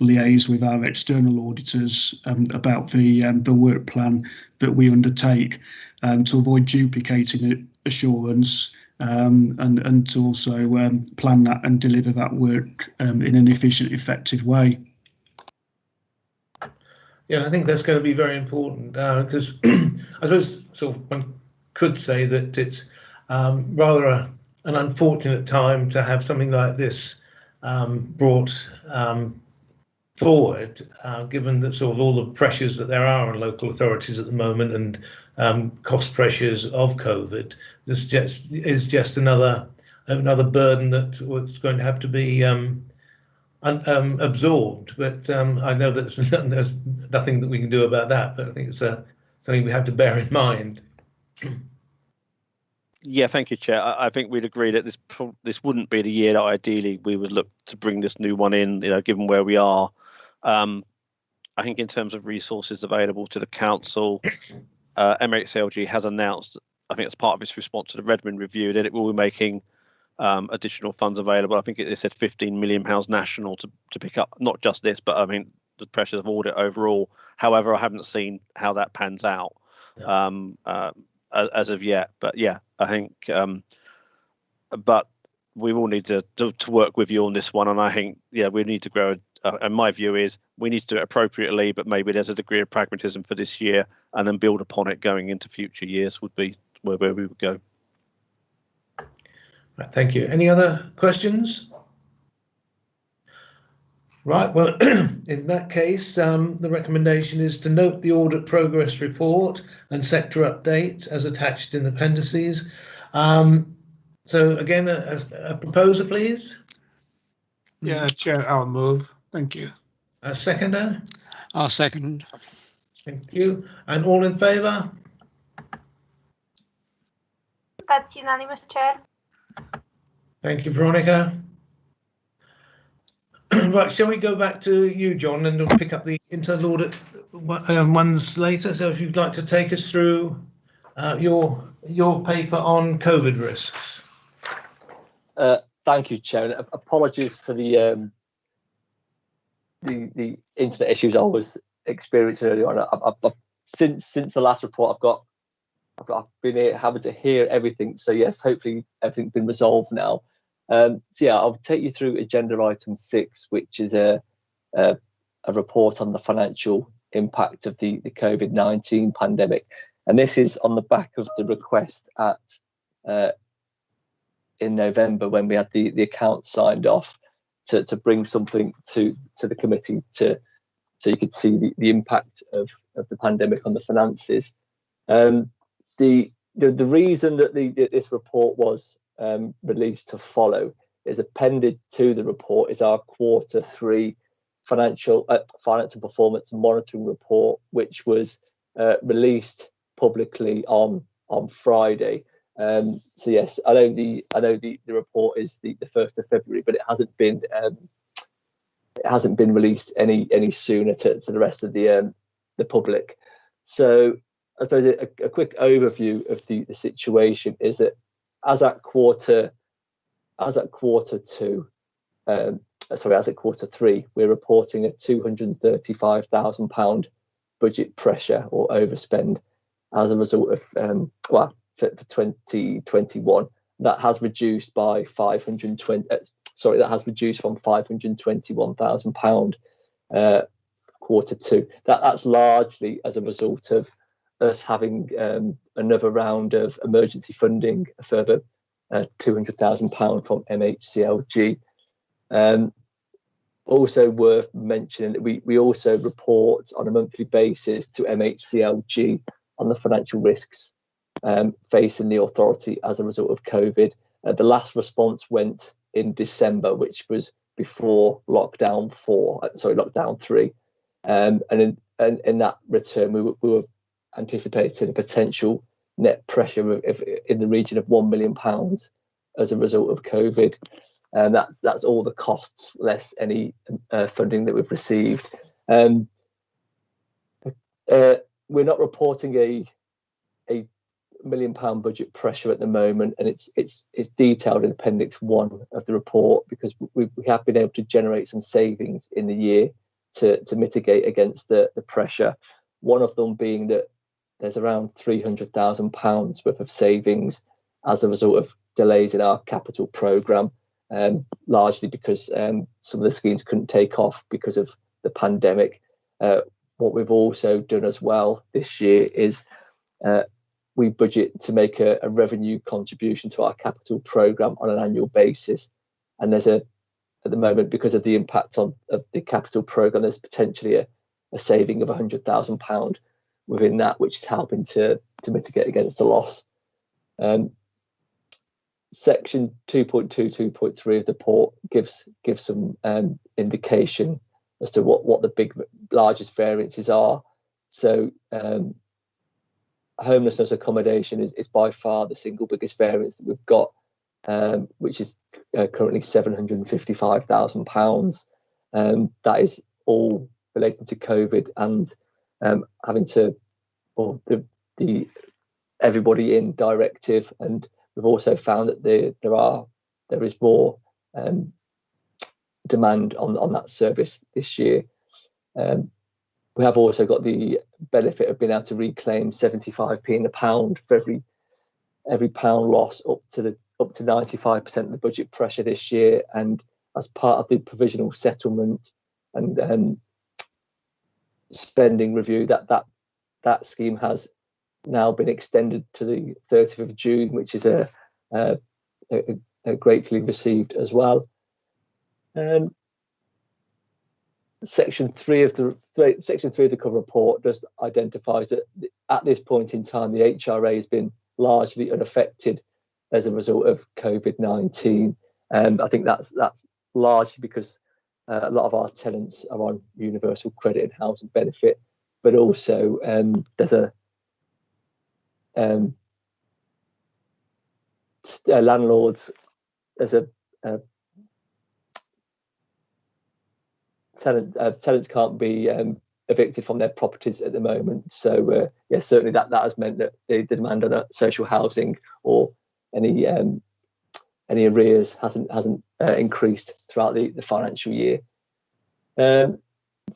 liaise with our external auditors about the work plan that we undertake, to avoid duplicating assurance, and to also plan that and deliver that work in an efficient, effective way. Yeah, I think that's going to be very important, because I suppose sort of one could say that it's rather an unfortunate time to have something like this brought forward, given that sort of all the pressures that there are on local authorities at the moment, and cost pressures of COVID. This is just another burden that's going to have to be absorbed, but I know that there's nothing that we can do about that, but I think it's something we have to bear in mind. Yeah, thank you, Chair. I think we'd agree that this wouldn't be the year that ideally we would look to bring this new one in, given where we are. I think in terms of resources available to the council, MHCLG has announced, I think as part of its response to the Redmond review, that it will be making additional funds available. I think they said £15 million national to pick up not just this, but I mean the pressures of audit overall. However, I haven't seen how that pans out as of yet. But yeah, I think but we will need to work with you on this one, and I think we need to grow. And my view is we need to do it appropriately, but maybe there's a degree of pragmatism for this year, and then build upon it going into future years would be where we would go. Right, thank you. Any other questions? Right, well, in that case, the recommendation is to note the audit progress report and sector update as attached in the appendices. So again, a proposer, please. Yeah, Chair, I'll move. Thank you. A seconder? I'll second. Thank you. And all in favour? That's unanimous, Chair. Thank you, Veronica. Right, shall we go back to you, John, and we'll pick up the internal audit ones later? So if you'd like to take us through your paper on COVID risks. Thank you, Chair. Apologies for the internet issues I was experiencing earlier on. I've since the last report, I've been having to hear everything. So yes, hopefully everything's been resolved now. So yeah, I'll take you through agenda item 6, which is a report on the financial impact of the COVID-19 pandemic, and this is on the back of the request in November when we had the accounts signed off to bring something to the committee so you could see the impact of the pandemic on the finances. The reason that this report was released to follow is appended to the report is our Q3 financial and performance monitoring report, which was released publicly on Friday. So yes, I know the report is the 1st of February, but it hasn't been released any sooner to the rest of the public. So I suppose a quick overview of the situation is that as at Q3, we're reporting a £235,000 budget pressure or overspend as a result of for 2021. That has reduced by that has reduced from £521,000 Q2. That's largely as a result of us having another round of emergency funding, a further £200,000 from MHCLG. Also worth mentioning that we also report on a monthly basis to MHCLG on the financial risks facing the authority as a result of COVID. The last response went in December, which was before lockdown 3. And in that return, we were anticipating a potential net pressure in the region of £1 million as a result of COVID. And that's all the costs less any funding that we've received. we're not reporting a £1 million budget pressure at the moment, and it's detailed in Appendix 1 of the report, because we have been able to generate some savings in the year to mitigate against the pressure. One of them being that there's around £300,000 worth of savings as a result of delays in our capital programme, largely because some of the schemes couldn't take off because of the pandemic. What we've also done as well this year is we budget to make a revenue contribution to our capital programme on an annual basis. And there's at the moment, because of the impact of the capital programme, there's potentially a saving of £100,000 within that, which is helping to mitigate against the loss. Section 2.2.3 of the report gives some indication as to what the largest variances are. So homelessness accommodation is by far the single biggest variance that we've got, which is currently £755,000. That is all relating to COVID and having to, or the everybody in directive. And we've also found that there is more demand on that service this year. We have also got the benefit of being able to reclaim 75p in the pound for every pound loss up to 95% of the budget pressure this year. And as part of the provisional settlement and spending review, that scheme has now been extended to the 30th of June, which is a gratefully received as well. Section 3 of the cover report just identifies that at this point in time, the HRA has been largely unaffected as a result of COVID-19. I think that's largely because a lot of our tenants are on universal credit and housing benefit, but also there's landlords, there's tenants can't be evicted from their properties at the moment. So yeah, certainly that has meant that the demand on social housing or any arrears hasn't increased throughout the financial year. So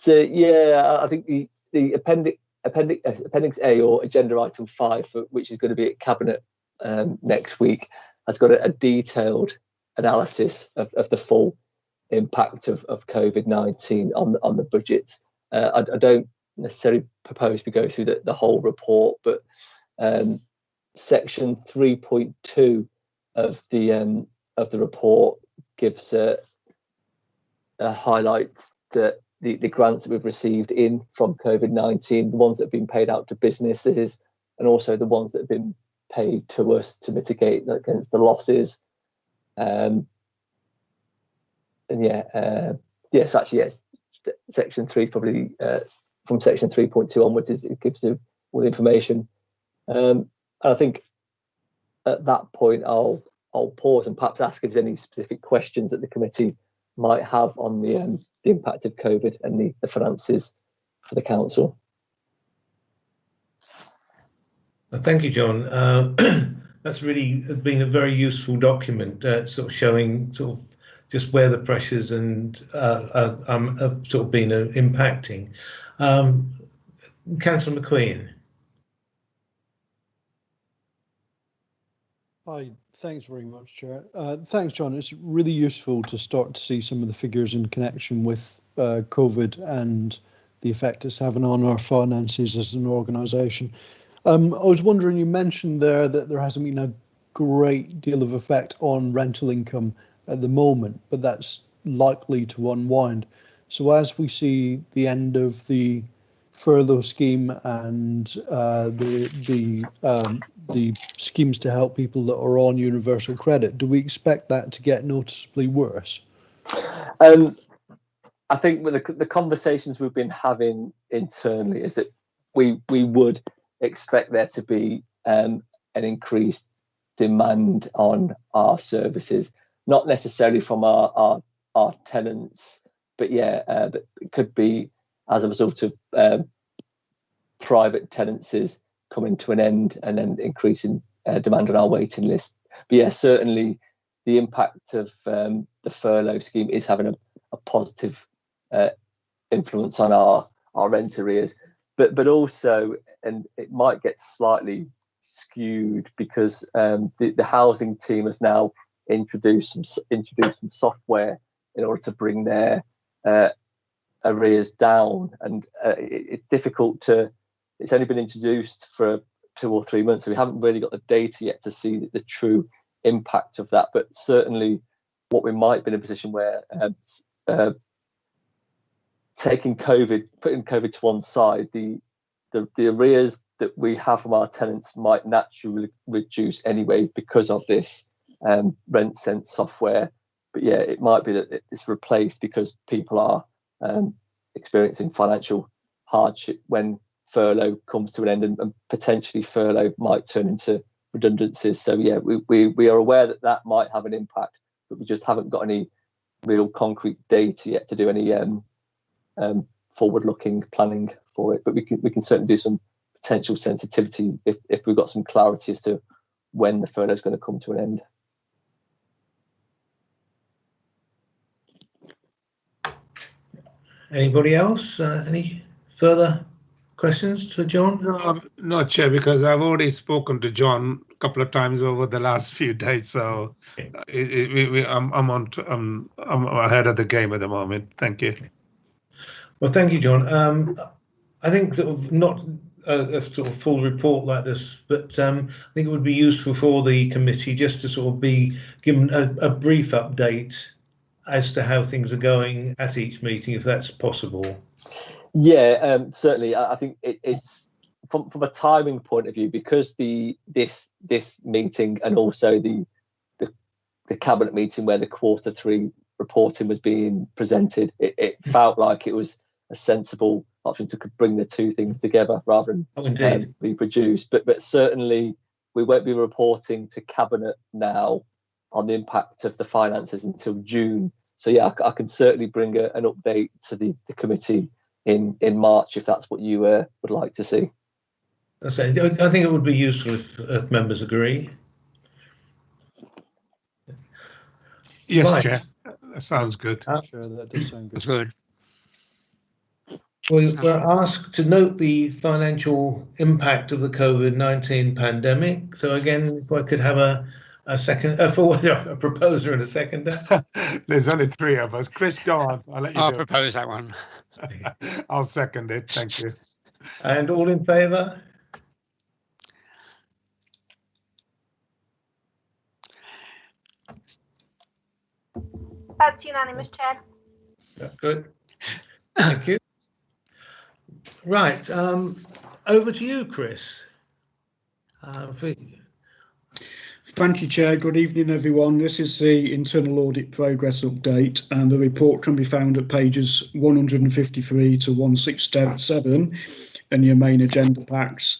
yeah, I think the Appendix A, or Agenda Item 5, which is going to be at Cabinet next week, has got a detailed analysis of the full impact of COVID-19 on the budgets. I don't necessarily propose we go through the whole report, but Section 3.2 of the report gives a highlight that the grants that we've received from COVID-19, the ones that have been paid out to businesses, and also the ones that have been paid to us to mitigate against the losses. Section 3 probably from Section 3.2 onwards it gives you all the information. I think at that point I'll pause and perhaps ask if there's any specific questions that the committee might have on the impact of COVID and the finances for the council. Thank you, John. That's really been a very useful document, sort of showing sort of just where the pressures and have sort of been impacting. Councillor McQueen. Hi, thanks very much, Chair. Thanks, John. It's really useful to start to see some of the figures in connection with COVID and the effect it's having on our finances as an organisation. I was wondering, you mentioned there that there hasn't been a great deal of effect on rental income at the moment, but that's likely to unwind. So as we see the end of the furlough scheme and the schemes to help people that are on universal credit, do we expect that to get noticeably worse? I think with the conversations we've been having internally is that we would expect there to be an increased demand on our services, not necessarily from our tenants, but yeah, but it could be as a result of private tenancies coming to an end and then increasing demand on our waiting list. But yeah, certainly the impact of the furlough scheme is having a positive influence on our rent arrears, but also, and it might get slightly skewed because the housing team has now introduced some software in order to bring their arrears down, and it's difficult to. It's only been introduced for 2 or 3 months, so we haven't really got the data yet to see the true impact of that. But certainly, what we might be in a position where putting COVID to one side, the arrears that we have from our tenants might naturally reduce anyway because of this rent sense software. But yeah, it might be that it's replaced because people are experiencing financial hardship when furlough comes to an end, and potentially furlough might turn into redundancies. So yeah, we are aware that might have an impact, but we just haven't got any real concrete data yet to do any forward-looking planning for it. But we can certainly do some potential sensitivity if we've got some clarity as to when the furlough is going to come to an end. Anybody else? Any further questions for John? No, Chair, because I've already spoken to John a couple of times over the last few days, so I'm ahead of the game at the moment. Thank you. Well, thank you, John. I think sort of not a sort of full report like this, but I think it would be useful for the committee just to sort of be given a brief update as to how things are going at each meeting, if that's possible. Yeah, certainly. I think it's from a timing point of view, because this meeting and also the cabinet meeting where the Q3 reporting was being presented, it felt like it was a sensible option to bring the two things together rather than reproduce. But certainly we won't be reporting to cabinet now on the impact of the finances until June. So yeah, I can certainly bring an update to the committee in March if that's what you would like to see. I think it would be useful if members agree. Yes, right. Chair. That sounds good. Sure, that does sound good. That's good. We're asked to note the financial impact of the COVID-19 pandemic. So again, if I could have a proposer and a seconder. There's only 3 of us. Chris, go on. I'll propose that one. I'll second it. Thank you. And all in favour? That's unanimous, Chair. Good. Thank you. Right. Over to you, Chris. Thank you, Chair. Good evening, everyone. This is the internal audit progress update, and the report can be found at pages 153 to 167 in your main agenda packs.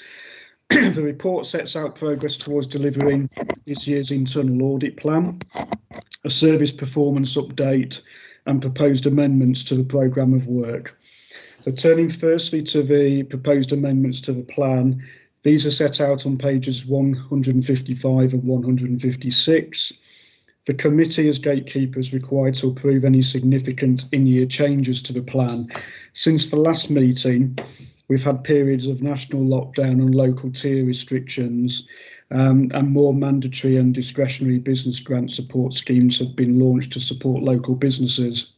The report sets out progress towards delivering this year's internal audit plan, a service performance update, and proposed amendments to the programme of work. So turning firstly to the proposed amendments to the plan, these are set out on pages 155 and 156. The committee as gatekeeper is required to approve any significant in-year changes to the plan. Since the last meeting, we've had periods of national lockdown and local tier restrictions, and more mandatory and discretionary business grant support schemes have been launched to support local businesses.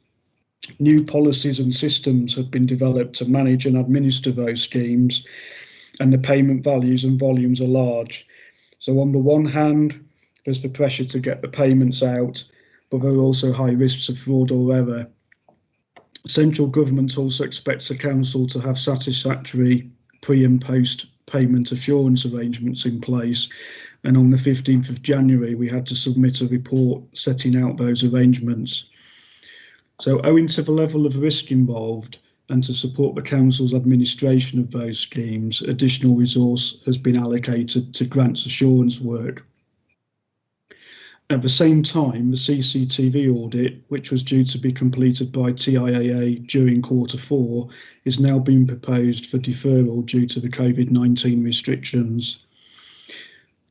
New policies and systems have been developed to manage and administer those schemes, and the payment values and volumes are large. So on the one hand, there's the pressure to get the payments out, but there are also high risks of fraud or error. Central government also expects the council to have satisfactory pre and post payment assurance arrangements in place. And on the 15th of January, we had to submit a report setting out those arrangements. So owing to the level of risk involved, and to support the council's administration of those schemes, additional resource has been allocated to grants assurance work. At the same time, the CCTV audit, which was due to be completed by TIAA during Q4, is now being proposed for deferral due to the COVID-19 restrictions.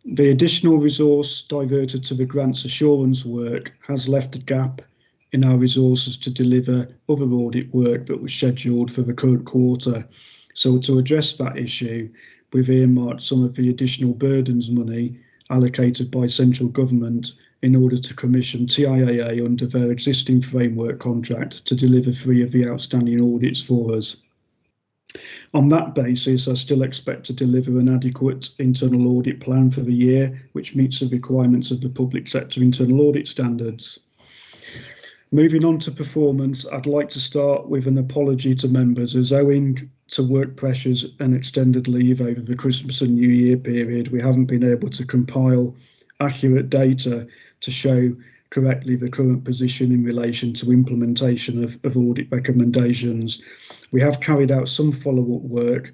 The additional resource diverted to the grants assurance work has left a gap in our resources to deliver other audit work that was scheduled for the current quarter. So to address that issue, we've earmarked some of the additional burdens money allocated by central government in order to commission TIAA under their existing framework contract to deliver 3 of the outstanding audits for us. On that basis, I still expect to deliver an adequate internal audit plan for the year, which meets the requirements of the public sector internal audit standards. Moving on to performance, I'd like to start with an apology to members, as owing to work pressures and extended leave over the Christmas and New Year period, we haven't been able to compile accurate data to show correctly the current position in relation to implementation of audit recommendations. We have carried out some follow-up work.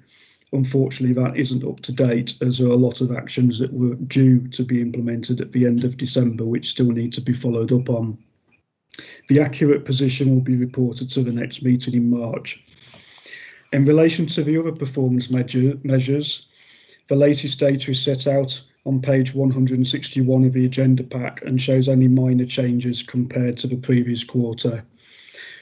Unfortunately, that isn't up to date, as there are a lot of actions that were due to be implemented at the end of December, which still need to be followed up on. The accurate position will be reported to the next meeting in March. In relation to the other performance measures, the latest data is set out on page 161 of the agenda pack and shows only minor changes compared to the previous quarter.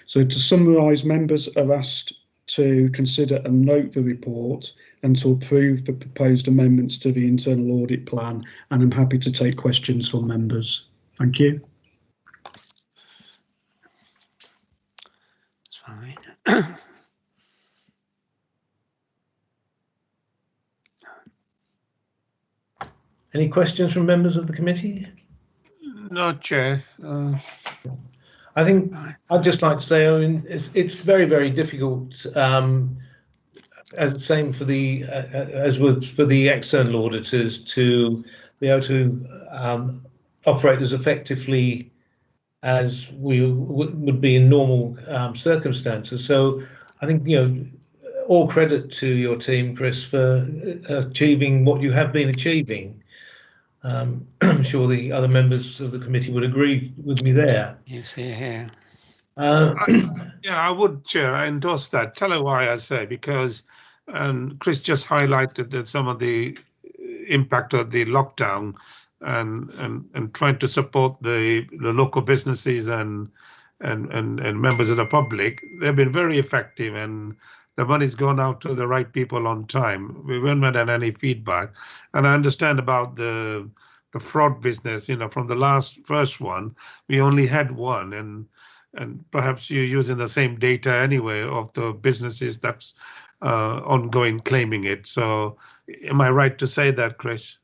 So to summarise, members are asked to consider and note the report and to approve the proposed amendments to the internal audit plan, and I'm happy to take questions from members. Thank you. That's fine. Any questions from members of the committee? No, Chair. I think I'd just like to say, I mean, it's very, very difficult. As same for the as with for the external auditors to be able to operate as effectively as we would be in normal circumstances. So I think, you know, all credit to your team, Chris, for achieving what you have been achieving. I'm sure the other members of the committee would agree with me there. Yes, yeah. Yeah, I would, Chair. I endorse that. Tell her why I say, because Chris just highlighted that some of the impact of the lockdown and trying to support the local businesses and members of the public. They've been very effective, and the money's gone out to the right people on time. We haven't had any feedback. And I understand about the fraud business, you know, from the first one, we only had one, and perhaps you're using the same data anyway of the businesses that's ongoing claiming it. So am I right to say that, Chris?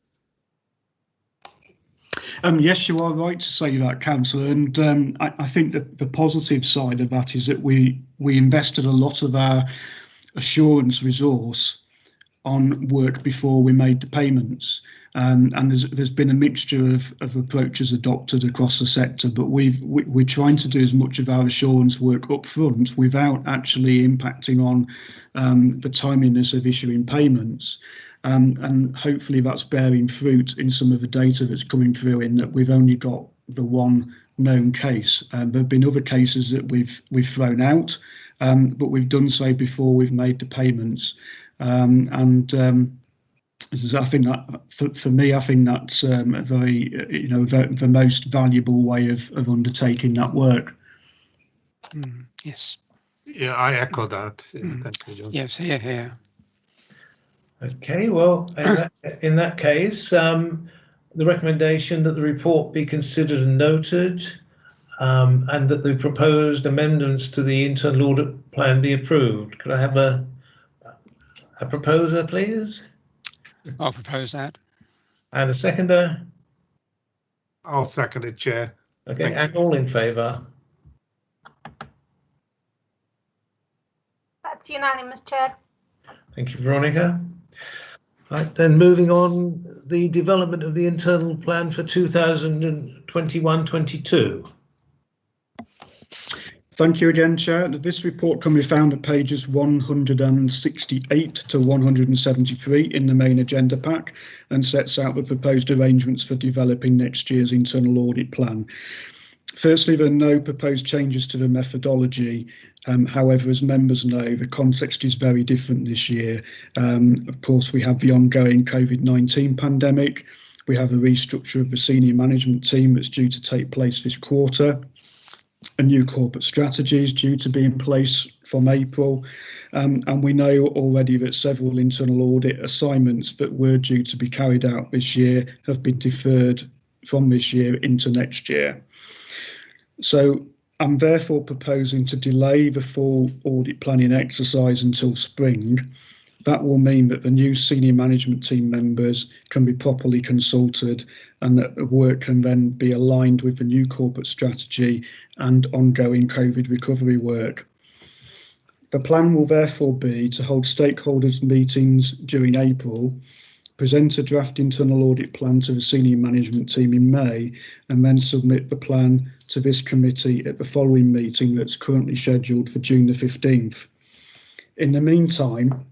Yes, you are right to say that, Councillor, and I think that the positive side of that is that we invested a lot of our assurance resource on work before we made the payments, and there's been a mixture of approaches adopted across the sector, but we're trying to do as much of our assurance work up front without actually impacting on the timeliness of issuing payments. And hopefully that's bearing fruit in some of the data that's coming through, in that we've only got the one known case. There have been other cases that we've thrown out, but we've done so before we've made the payments. I think that for me, I think that's a very, you know, the most valuable way of undertaking that work. Yes. Yeah, I echo that. Thank you, John. Yes, yeah. Okay, well, in that case, the recommendation that the report be considered and noted, and that the proposed amendments to the internal audit plan be approved. Could I have a proposer, please? I'll propose that. And a seconder? I'll second it, Chair. Okay, and all in favour? That's unanimous, Chair. Thank you, Veronica. Right, then moving on, the development of the internal plan for 2021-22. Thank you again, Chair. This report can be found at pages 168 to 173 in the main agenda pack and sets out the proposed arrangements for developing next year's internal audit plan. Firstly, there are no proposed changes to the methodology. However, as members know, the context is very different this year. Of course, we have the ongoing COVID-19 pandemic. We have a restructure of the senior management team that's due to take place this quarter. A new corporate strategy is due to be in place from April. And we know already that several internal audit assignments that were due to be carried out this year have been deferred from this year into next year. So I'm therefore proposing to delay the full audit planning exercise until spring. That will mean that the new senior management team members can be properly consulted and that the work can then be aligned with the new corporate strategy and ongoing COVID recovery work. The plan will therefore be to hold stakeholders meetings during April, present a draft internal audit plan to the senior management team in May, and then submit the plan to this committee at the following meeting that's currently scheduled for June the 15th. In the meantime,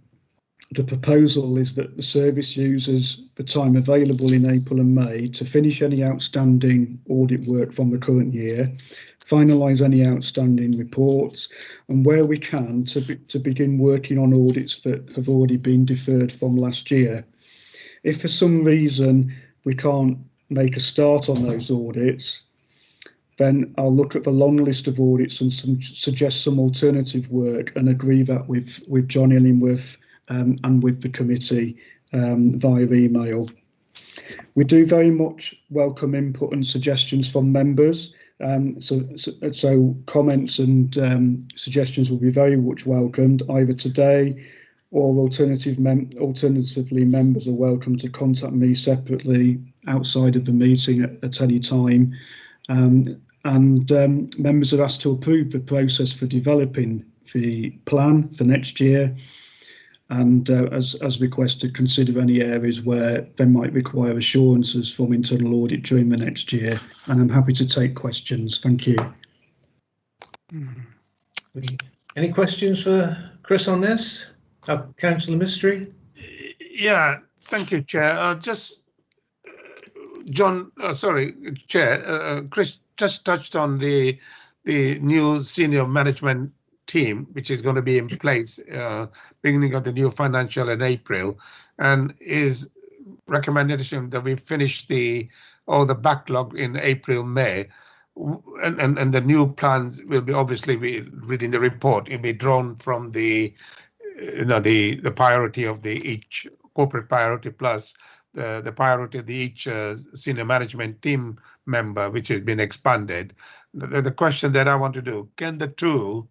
the proposal is that the service uses the time available in April and May to finish any outstanding audit work from the current year, finalise any outstanding reports, and where we can to begin working on audits that have already been deferred from last year. If for some reason we can't make a start on those audits, then I'll look at the long list of audits and suggest some alternative work and agree that with John Illingworth and with the committee via email. We do very much welcome input and suggestions from members. So comments and suggestions will be very much welcomed either today or alternatively members are welcome to contact me separately outside of the meeting at any time. Members are asked to approve the process for developing the plan for next year and as requested, consider any areas where they might require assurances from internal audit during the next year. And I'm happy to take questions. Thank you. Any questions for Chris on this? Councillor Mystery? Yeah, thank you, Chair. Chair, Chris just touched on the new senior management team, which is going to be in place beginning of the new financial in April, and is recommendation that we finish all the backlog in April, May, and the new plans will be obviously reading the report. It'll be drawn from the priority of each corporate priority plus the priority of each senior management team member, which has been expanded. The question that I want to do, can the two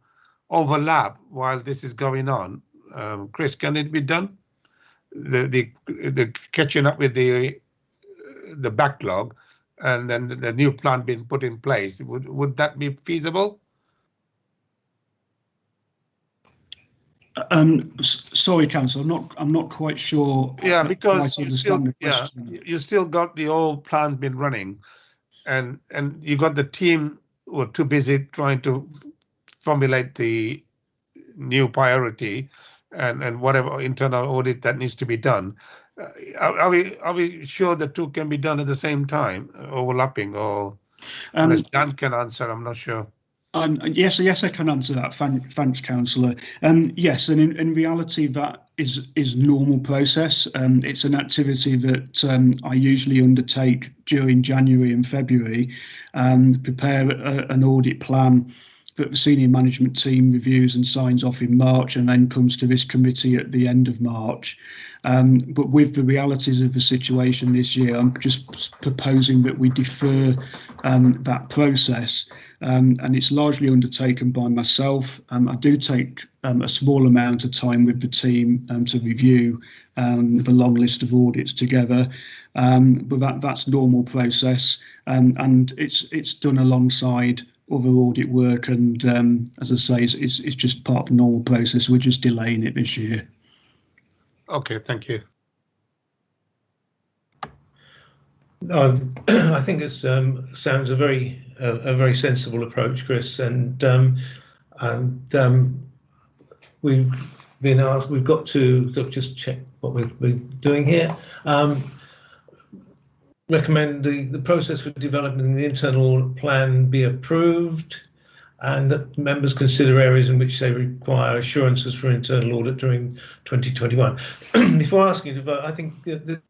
overlap while this is going on? Chris, can it be done? The catching up with the backlog and then the new plan being put in place, would that be feasible? Sorry, Councillor, I'm not quite sure. Yeah, because you still got the old plan been running, and you got the team who are too busy trying to formulate the new priority and whatever internal audit that needs to be done. Are we sure the two can be done at the same time, overlapping, or unless Dan can answer? I'm not sure. Yes, I can answer that. Thanks, Councillor. Yes, and in reality, that is normal process. It's an activity that I usually undertake during January and February, prepare an audit plan that the senior management team reviews and signs off in March, and then comes to this committee at the end of March. But with the realities of the situation this year, I'm just proposing that we defer that process, and it's largely undertaken by myself. I do take a small amount of time with the team to review the long list of audits together, but that's normal process, and it's done alongside other audit work, and as I say, it's just part of the normal process. We're just delaying it this year. Okay, thank you. I think it sounds a very sensible approach, Chris, and we've been asked. We've got to just check what we're doing here. Recommend the process for developing the internal plan be approved, and that members consider areas in which they require assurances for internal audit during 2021. Before asking to vote, I think the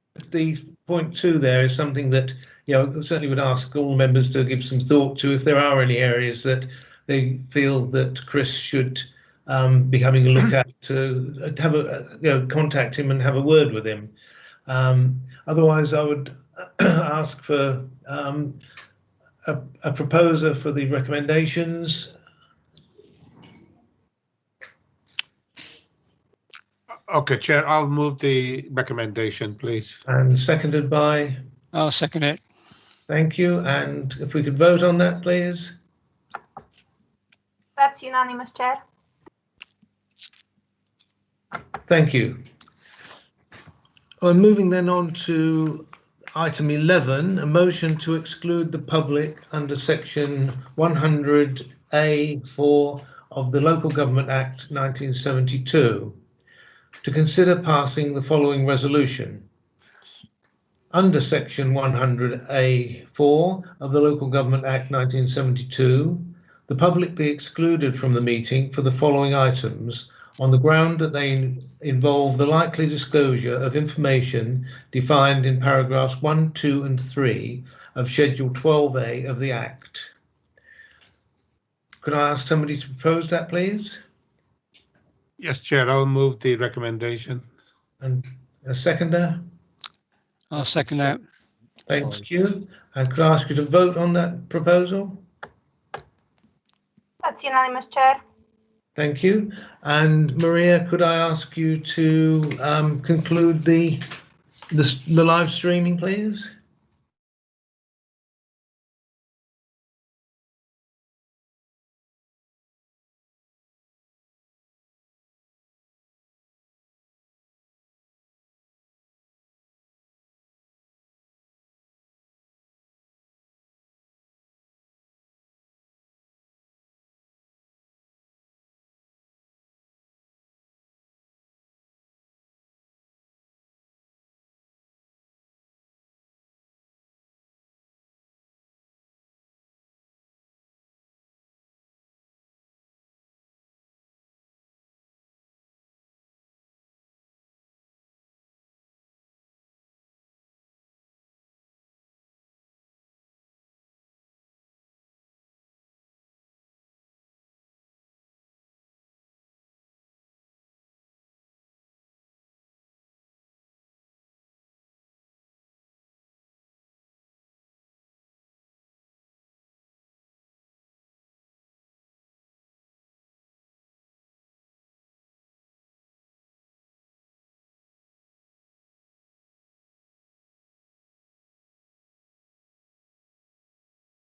point 2 there is something that I certainly would ask all members to give some thought to if there are any areas that they feel that Chris should be having a look at, to have a contact him and have a word with him. Otherwise, I would ask for a proposer for the recommendations. Okay, Chair, I'll move the recommendation, please. And seconded by? I'll second it. Thank you. And if we could vote on that, please. That's unanimous, Chair. Thank you. Well, moving then on to item 11, a motion to exclude the public under section 100A(4) of the Local Government Act 1972. To consider passing the following resolution. Under section 100A(4) of the Local Government Act 1972, the public be excluded from the meeting for the following items on the ground that they involve the likely disclosure of information defined in paragraphs 1, 2 and 3 of Schedule 12A of the Act. Could I ask somebody to propose that, please? Yes, Chair, I'll move the recommendation. And a seconder? I'll second that. Thank you. And could I ask you to vote on that proposal? That's unanimous, Chair. Thank you. And Maria, could I ask you to conclude the live streaming, please?